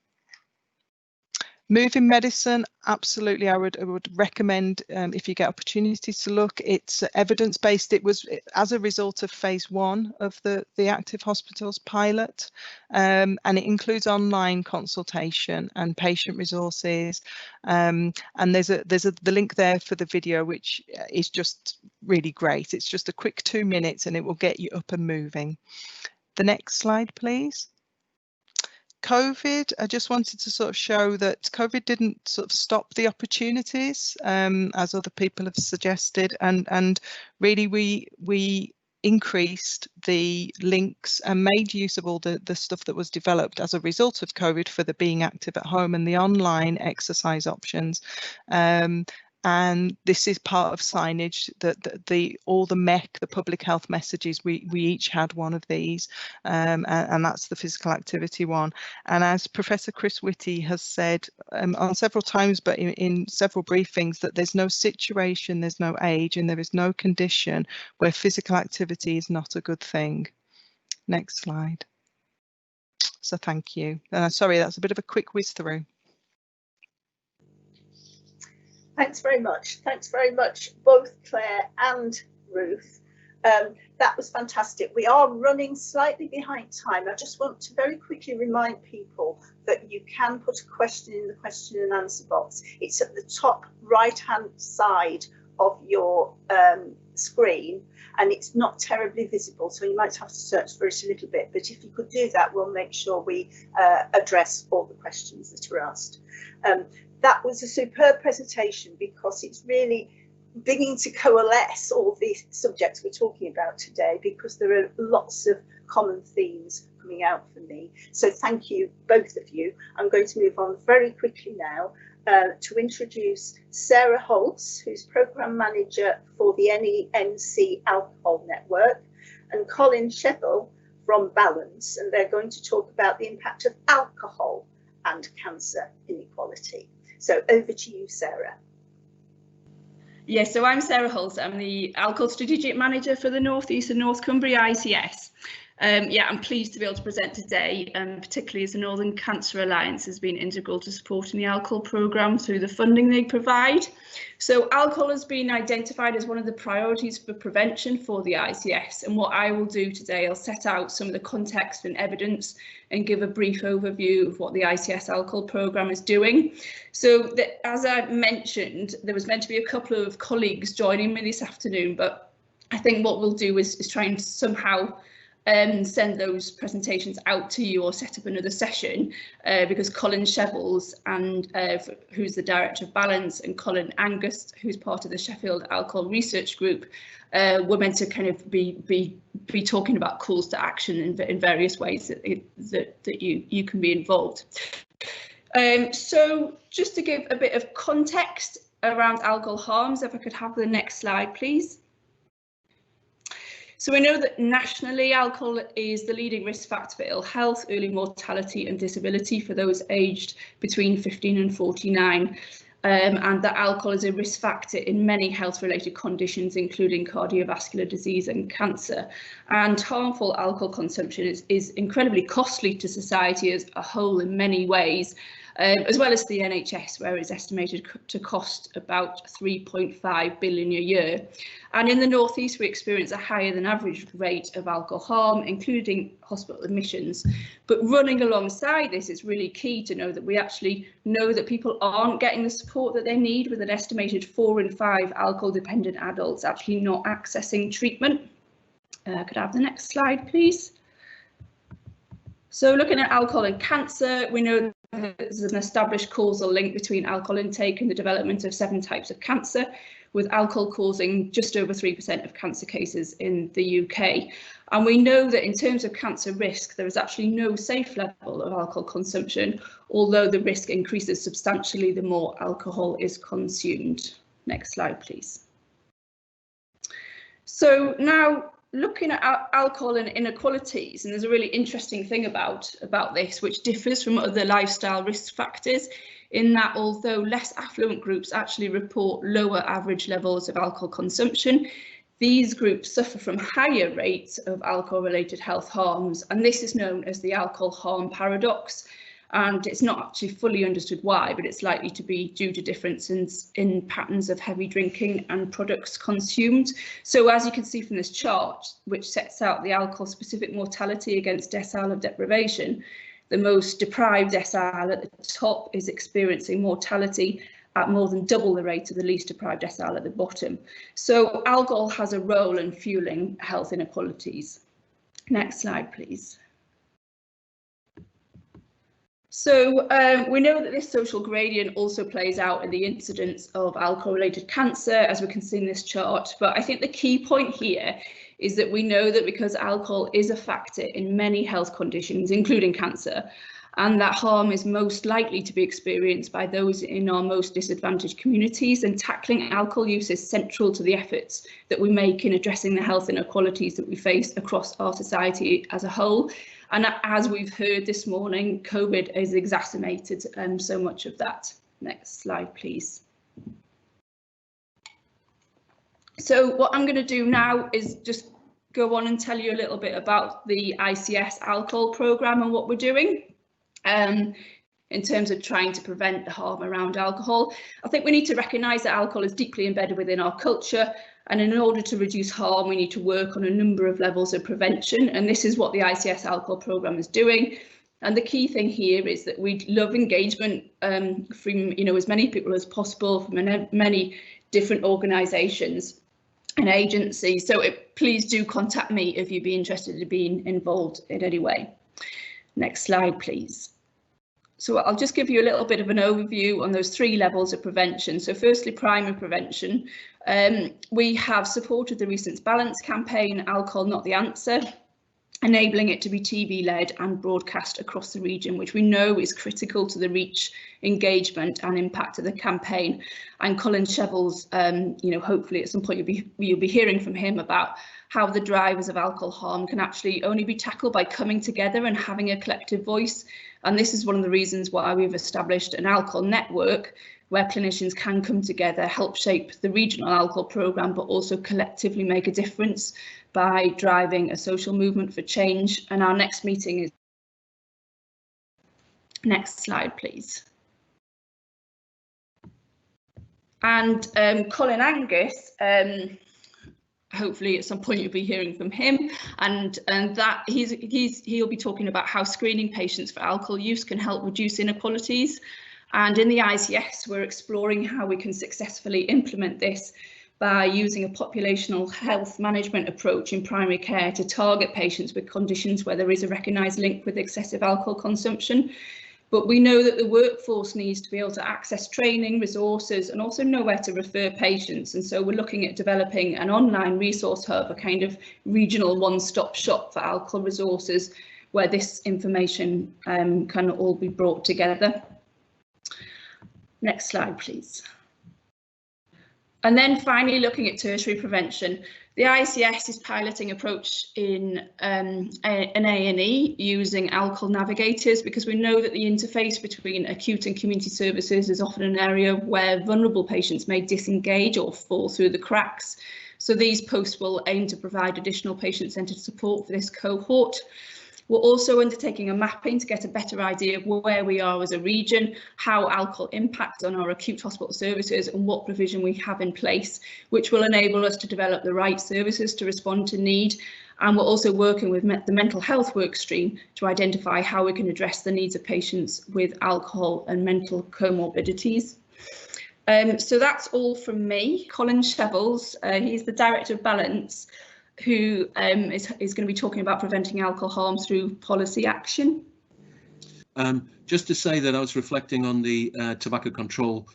H: Moving medicine, absolutely, I would recommend if you get opportunities to look. It's evidence-based. It was as a result of phase 1 of the active hospitals pilot, and it includes online consultation and patient resources. And there's the link there for the video, which is just really great. It's just a quick 2 minutes and it will get you up and moving. The next slide, please. COVID, I just wanted to sort of show that COVID didn't sort of stop the opportunities, as other people have suggested, and really we increased the links and made use of all the stuff that was developed as a result of COVID for the being active at home and the online exercise options. And this is part of signage that all the MEC, the public health messages, we each had one of these, and that's the physical activity one. And as Professor Chris Whitty has said on several times, but in several briefings, that there's no situation, there's no age, and there is no condition where physical activity is not a good thing. Next slide. So thank you. Sorry, that's a bit of a quick whiz through.
B: Thanks very much. Thanks very much, both Claire and Ruth. That was fantastic. We are running slightly behind time. I just want to very quickly remind people that you can put a question in the question and answer box. It's at the top right-hand side of your screen, and it's not terribly visible, so you might have to search for it a little bit. But if you could do that, we'll make sure we address all the questions that are asked. That was a superb presentation because it's really beginning to coalesce all the subjects we're talking about today, because there are lots of common themes coming out for me. So thank you, both of you. I'm going to move on very quickly now to introduce Sarah Holtz, who's Programme Manager for the NENC Alcohol Network, and Colin Sheffel from Balance, and they're going to talk about the impact of alcohol and cancer inequality. So over to you, Sarah.
I: Yes, so I'm Sarah Holtz. I'm the Alcohol Strategic Manager for the North East and North Cumbria ICS. Yeah, I'm pleased to be able to present today, particularly as the Northern Cancer Alliance has been integral to supporting the alcohol programme through the funding they provide. So alcohol has been identified as one of the priorities for prevention for the ICS, and what I will do today, I'll set out some of the context and evidence and give a brief overview of what the ICS alcohol programme is doing. So as I mentioned, there was meant to be a couple of colleagues joining me this afternoon, but I think what we'll do is try and somehow send those presentations out to you or set up another session, because Colin Shevels, and who's the Director of Balance, and Colin Angus, who's part of the Sheffield Alcohol Research Group, were meant to kind of be talking about calls to action in various ways that you can be involved. So just to give a bit of context around alcohol harms, if I could have the next slide, please. So we know that nationally, alcohol is the leading risk factor for ill health, early mortality and disability for those aged between 15 and 49, and that alcohol is a risk factor in many health-related conditions, including cardiovascular disease and cancer. And harmful alcohol consumption is incredibly costly to society as a whole in many ways. as well as the NHS, where it's estimated to cost about 3.5 billion a year. And in the North East, we experience a higher than average rate of alcohol harm, including hospital admissions. But running alongside this, it's really key to know that we actually know that people aren't getting the support that they need, with an estimated 4 in 5 alcohol dependent adults actually not accessing treatment. Could I have the next slide, please? So looking at alcohol and cancer, we know there's an established causal link between alcohol intake and the development of 7 types of cancer, with alcohol causing just over 3% of cancer cases in the UK. And we know that in terms of cancer risk, there is actually no safe level of alcohol consumption, although the risk increases substantially the more alcohol is consumed. Next slide, please. So now, looking at alcohol and inequalities, and there's a really interesting thing about this, which differs from other lifestyle risk factors, in that although less affluent groups actually report lower average levels of alcohol consumption, these groups suffer from higher rates of alcohol-related health harms, and this is known as the alcohol harm paradox. And it's not actually fully understood why, but it's likely to be due to differences in patterns of heavy drinking and products consumed. So as you can see from this chart, which sets out the alcohol-specific mortality against decile of deprivation, the most deprived decile at the top is experiencing mortality at more than double the rate of the least deprived decile at the bottom. So alcohol has a role in fueling health inequalities. Next slide, please. So we know that this social gradient also plays out in the incidence of alcohol-related cancer, as we can see in this chart. But I think the key point here is that we know that because alcohol is a factor in many health conditions, including cancer, and that harm is most likely to be experienced by those in our most disadvantaged communities, and tackling alcohol use is central to the efforts that we make in addressing the health inequalities that we face across our society as a whole. And as we've heard this morning, COVID has exacerbated so much of that. Next slide, please. So what I'm going to do now is just go on and tell you a little bit about the ICS alcohol programme and what we're doing in terms of trying to prevent the harm around alcohol. I think we need to recognise that alcohol is deeply embedded within our culture, and in order to reduce harm, we need to work on a number of levels of prevention, and this is what the ICS alcohol programme is doing. And the key thing here is that we'd love engagement from as many people as possible, from many different organisations and agencies. So please do contact me if you'd be interested in being involved in any way. Next slide, please. So I'll just give you a little bit of an overview on those 3 levels of prevention. So firstly, primary prevention. We have supported the recent Balance campaign, Alcohol Not the Answer, enabling it to be TV-led and broadcast across the region, which we know is critical to the reach, engagement and impact of the campaign. And Colin Shevels, hopefully at some point you'll be hearing from him about how the drivers of alcohol harm can actually only be tackled by coming together and having a collective voice. And this is one of the reasons why we've established an alcohol network where clinicians can come together, help shape the regional alcohol programme, but also collectively make a difference by driving a social movement for change. And our next meeting is... Next slide, please. And Colin Angus, hopefully at some point you'll be hearing from him, and that he'll be talking about how screening patients for alcohol use can help reduce inequalities. And in the ICS, we're exploring how we can successfully implement this by using a populational health management approach in primary care to target patients with conditions where there is a recognised link with excessive alcohol consumption. But we know that the workforce needs to be able to access training, resources, and also know where to refer patients. And so we're looking at developing an online resource hub, a kind of regional one-stop shop for alcohol resources, where this information can all be brought together. Next slide, please. And then finally, looking at tertiary prevention, the ICS is piloting approach in an A&E using alcohol navigators, because we know that the interface between acute and community services is often an area where vulnerable patients may disengage or fall through the cracks. So these posts will aim to provide additional patient-centred support for this cohort. We're also undertaking a mapping to get a better idea of where we are as a region, how alcohol impacts on our acute hospital services and what provision we have in place, which will enable us to develop the right services to respond to need. And we're also working with the mental health work stream to identify how we can address the needs of patients with alcohol and mental comorbidities. So that's all from me. Colin Shevels, he's the Director of Balance, who is going to be talking about preventing alcohol harm through policy action.
J: Just to say that I was reflecting on the tobacco control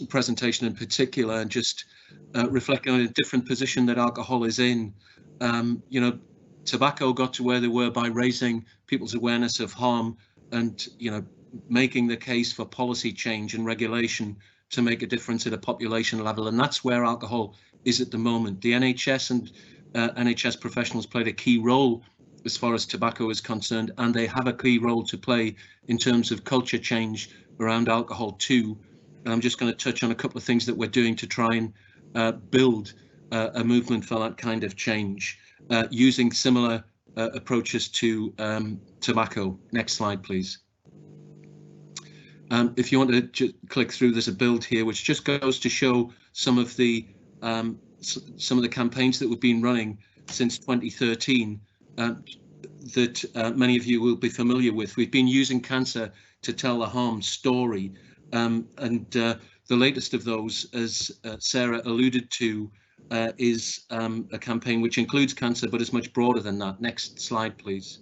J: presentation in particular, and just reflecting on a different position that alcohol is in. You know, tobacco got to where they were by raising people's awareness of harm and, you know, making the case for policy change and regulation to make a difference at a population level. And that's where alcohol is at the moment. The NHS and NHS professionals played a key role as far as tobacco is concerned, and they have a key role to play in terms of culture change around alcohol too. And I'm just going to touch on a couple of things that we're doing to try and build a movement for that kind of change, using similar approaches to tobacco. Next slide, please. If you want to just click through, there's a build here which just goes to show some of the campaigns that we've been running since 2013 that many of you will be familiar with. We've been using cancer to tell the harm story, and the latest of those, as Sarah alluded to, is a campaign which includes cancer but is much broader than that. Next slide, please.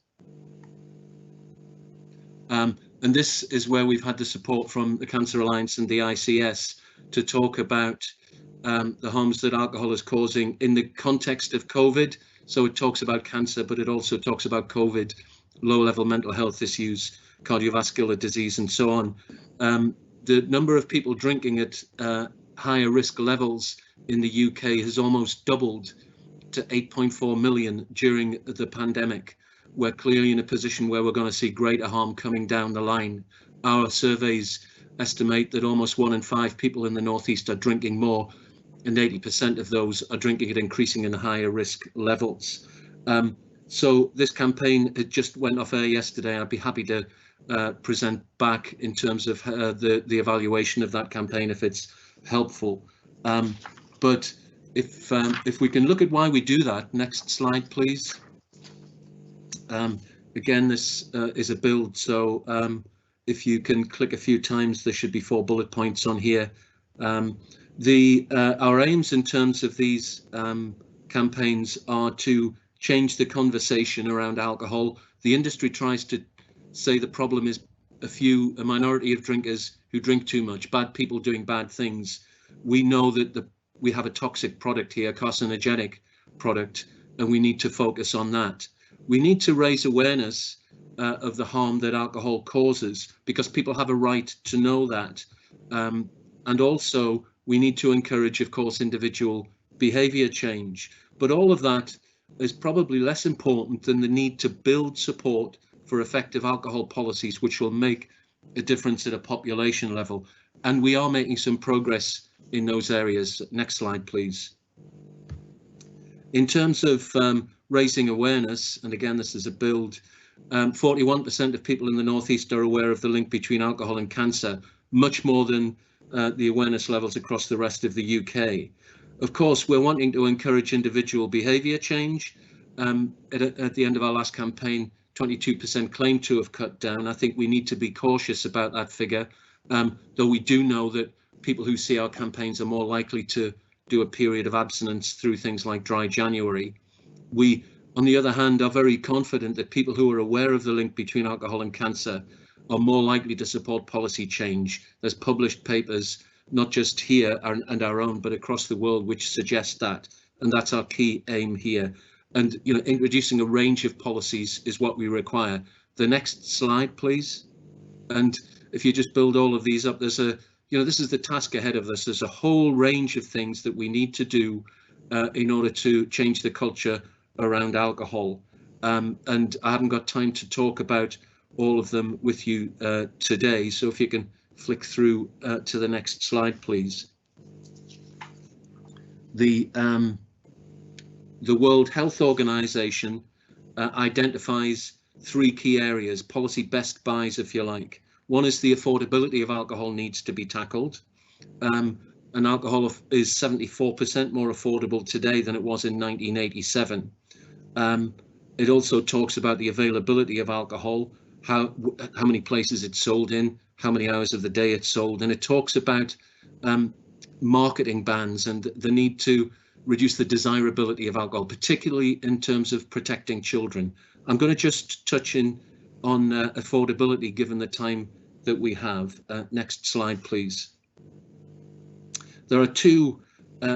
J: And this is where we've had the support from the Cancer Alliance and the ICS to talk about the harms that alcohol is causing in the context of COVID. So it talks about cancer, but it also talks about COVID, low-level mental health issues, cardiovascular disease, and so on. The number of people drinking at higher risk levels in the UK has almost doubled to 8.4 million during the pandemic. We're clearly in a position where we're going to see greater harm coming down the line. Our surveys estimate that almost 1 in 5 people in the Northeast are drinking more, and 80% of those are drinking at increasing and higher risk levels. So this campaign, it just went off air yesterday. I'd be happy to present back in terms of the evaluation of that campaign if it's helpful. But if we can look at why we do that, next slide, please. Again, this is a build, so if you can click a few times, there should be 4 bullet points on here. Our aims in terms of these campaigns are to change the conversation around alcohol. The industry tries to say the problem is a minority of drinkers who drink too much, bad people doing bad things. We know that we have a toxic product here, carcinogenic product, and we need to focus on that. We need to raise awareness of the harm that alcohol causes, because people have a right to know that. And also, we need to encourage, of course, individual behaviour change. But all of that is probably less important than the need to build support for effective alcohol policies, which will make a difference at a population level. And we are making some progress in those areas. Next slide, please. In terms of raising awareness, and again, this is a build, 41% of people in the Northeast are aware of the link between alcohol and cancer, much more than the awareness levels across the rest of the UK. Of course, we're wanting to encourage individual behaviour change. At the end of our last campaign, 22% claim to have cut down. I think we need to be cautious about that figure, though we do know that people who see our campaigns are more likely to do a period of abstinence through things like dry January. We, on the other hand, are very confident that people who are aware of the link between alcohol and cancer are more likely to support policy change. There's published papers, not just here and our own, but across the world, which suggest that, and that's our key aim here. And you know, introducing a range of policies is what we require. The next slide, please. And if you just build all of these up, there's a, you know, this is the task ahead of us. There's a whole range of things that we need to do in order to change the culture around alcohol. And I haven't got time to talk about all of them with you today. So if you can flick through to the next slide, please. The World Health Organization identifies three key areas, policy best buys, if you like. One is the affordability of alcohol needs to be tackled. And alcohol is 74% more affordable today than it was in 1987. It also talks about the availability of alcohol, how many places it's sold in, how many hours of the day it's sold, and it talks about marketing bans and the need to reduce the desirability of alcohol, particularly in terms of protecting children. I'm going to just touch in on affordability given the time that we have. Next slide, please. There are two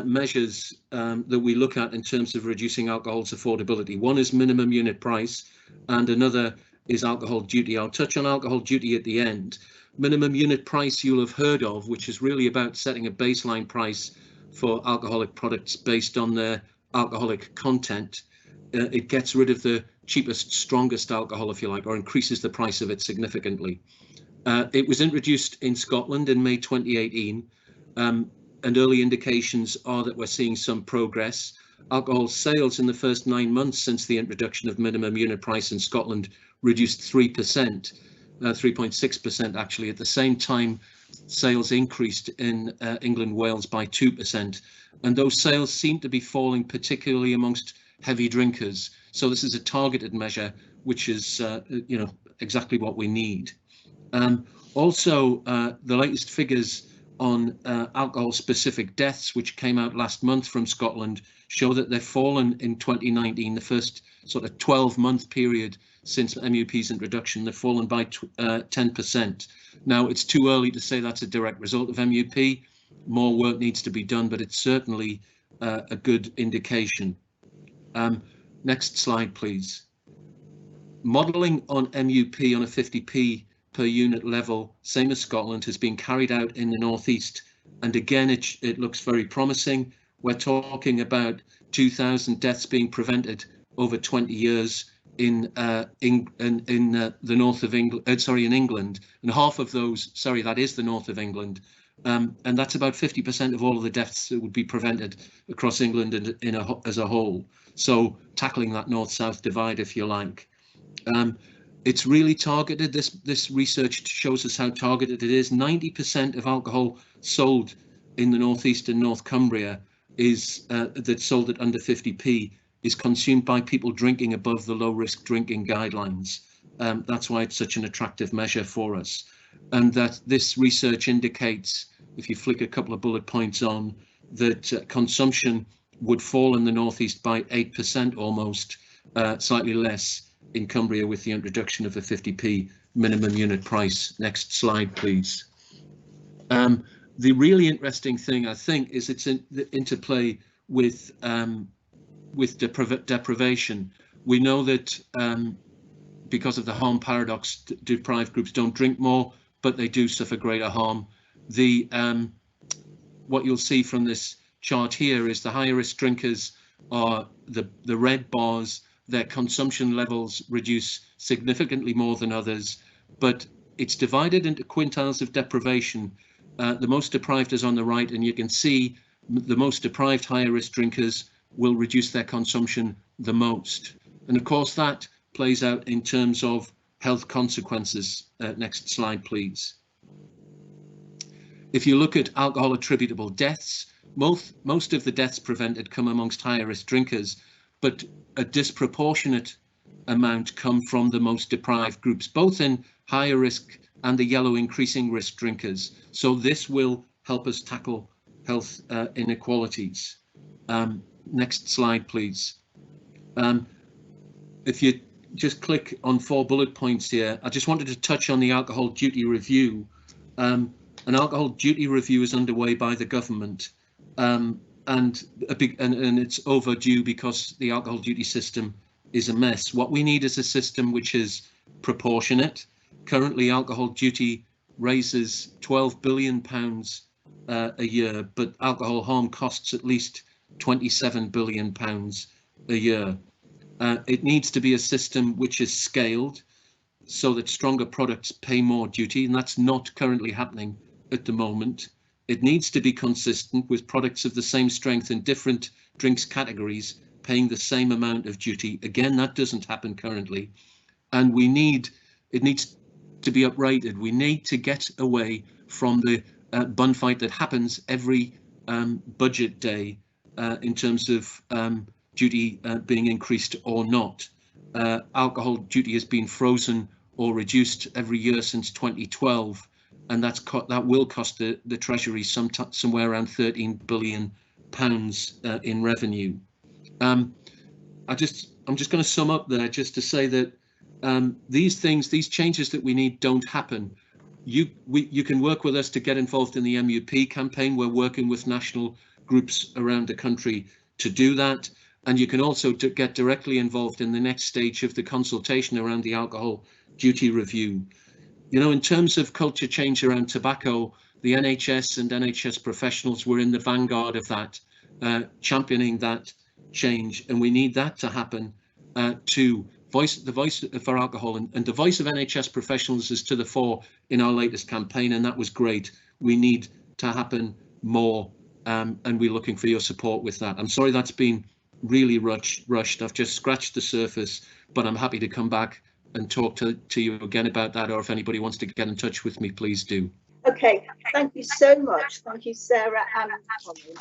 J: measures that we look at in terms of reducing alcohol's affordability. One is minimum unit price and another is alcohol duty. I'll touch on alcohol duty at the end. Minimum unit price you'll have heard of, which is really about setting a baseline price for alcoholic products based on their alcoholic content. It gets rid of the cheapest, strongest alcohol, if you like, or increases the price of it significantly. It was introduced in Scotland in May 2018. And early indications are that we're seeing some progress. Alcohol sales in the first 9 months since the introduction of minimum unit price in Scotland reduced 3%, 3.6% actually. At the same time, sales increased in England, Wales by 2%. And those sales seem to be falling particularly amongst heavy drinkers. So this is a targeted measure, which is exactly what we need. Also, the latest figures on alcohol-specific deaths, which came out last month from Scotland, show that they've fallen in 2019, the first sort of 12-month period since MUP's introduction. They've fallen by 10%. Now, it's too early to say that's a direct result of MUP. More work needs to be done, but it's certainly a good indication. Next slide, please. Modelling on MUP on a 50p per unit level, same as Scotland, has been carried out in the northeast, and again it looks very promising. We're talking about 2,000 deaths being prevented over 20 years in the north of England. In England, and half of those, sorry, that is the north of England, and that's about 50% of all of the deaths that would be prevented across England as a whole. So tackling that north-south divide, if you like. It's really targeted. This research shows us how targeted it is. 90% of alcohol sold in the northeast and North Cumbria that's sold at under 50p is consumed by people drinking above the low-risk drinking guidelines. That's why it's such an attractive measure for us. And that this research indicates, if you flick a couple of bullet points on, that consumption would fall in the northeast by 8% almost, slightly less in Cumbria with the introduction of the 50p minimum unit price. Next slide, please. The really interesting thing, I think, is its the interplay with deprivation. We know that because of the harm paradox, deprived groups don't drink more, but they do suffer greater harm. What you'll see from this chart here is the higher risk drinkers are the red bars. Their consumption levels reduce significantly more than others, but it's divided into quintiles of deprivation. The most deprived is on the right, and you can see the most deprived higher risk drinkers will reduce their consumption the most. And of course that plays out in terms of health consequences. Next slide, please. If you look at alcohol attributable deaths, most of the deaths prevented come amongst higher risk drinkers, but a disproportionate amount come from the most deprived groups, both in higher risk and the yellow increasing risk drinkers. So this will help us tackle health inequalities. Next slide, please. If you just click on 4 bullet points here, I just wanted to touch on the alcohol duty review. An alcohol duty review is underway by the government. And it's overdue because the alcohol duty system is a mess. What we need is a system which is proportionate. Currently, alcohol duty raises £12 billion a year, but alcohol harm costs at least £27 billion a year. It needs to be a system which is scaled so that stronger products pay more duty, and that's not currently happening at the moment. It needs to be consistent with products of the same strength in different drinks categories paying the same amount of duty. Again, that doesn't happen currently. and it needs to be uprighted. We need to get away from the bun fight that happens every budget day in terms of duty being increased or not. Alcohol duty has been frozen or reduced every year since 2012, and that will cost the Treasury somewhere around £13 billion in revenue. I'm just going to sum up there just to say that these changes that we need don't happen. You can work with us to get involved in the MUP campaign. We're working with national groups around the country to do that. And you can also get directly involved in the next stage of the consultation around the alcohol duty review. You know, in terms of culture change around tobacco, the NHS and NHS professionals were in the vanguard of that, championing that change. And we need that to happen too. The voice for alcohol and the voice of NHS professionals is to the fore in our latest campaign, and that was great. We need to happen more, and we're looking for your support with that. I'm sorry that's been really rushed. I've just scratched the surface, but I'm happy to come back and talk to you again about that, or if anybody wants to get in touch with me, please do.
B: Okay, thank you so much. Thank you, Sarah and Colin.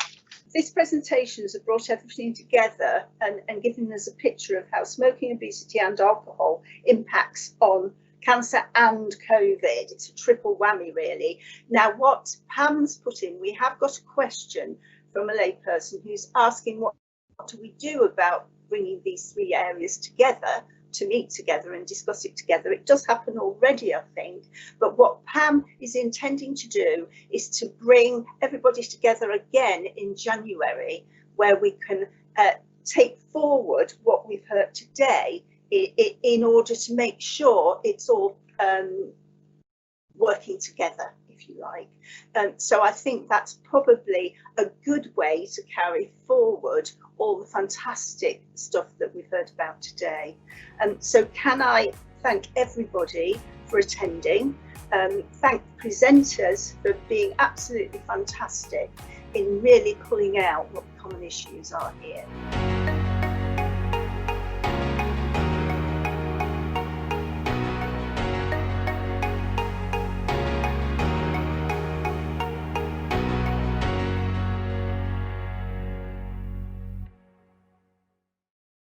B: This presentation has brought everything together and given us a picture of how smoking, obesity and alcohol impacts on cancer and COVID. It's a triple whammy, really. Now, what Pam's put in, we have got a question from a layperson who's asking what do we do about bringing these three areas together, to meet together and discuss it together. It does happen already, I think, but what Pam is intending to do is to bring everybody together again in January, where we can take forward what we've heard today in order to make sure it's all working together, if you like. So I think that's probably a good way to carry forward all the fantastic stuff that we've heard about today. So can I thank everybody for attending, thank the presenters for being absolutely fantastic in really pulling out what the common issues are here.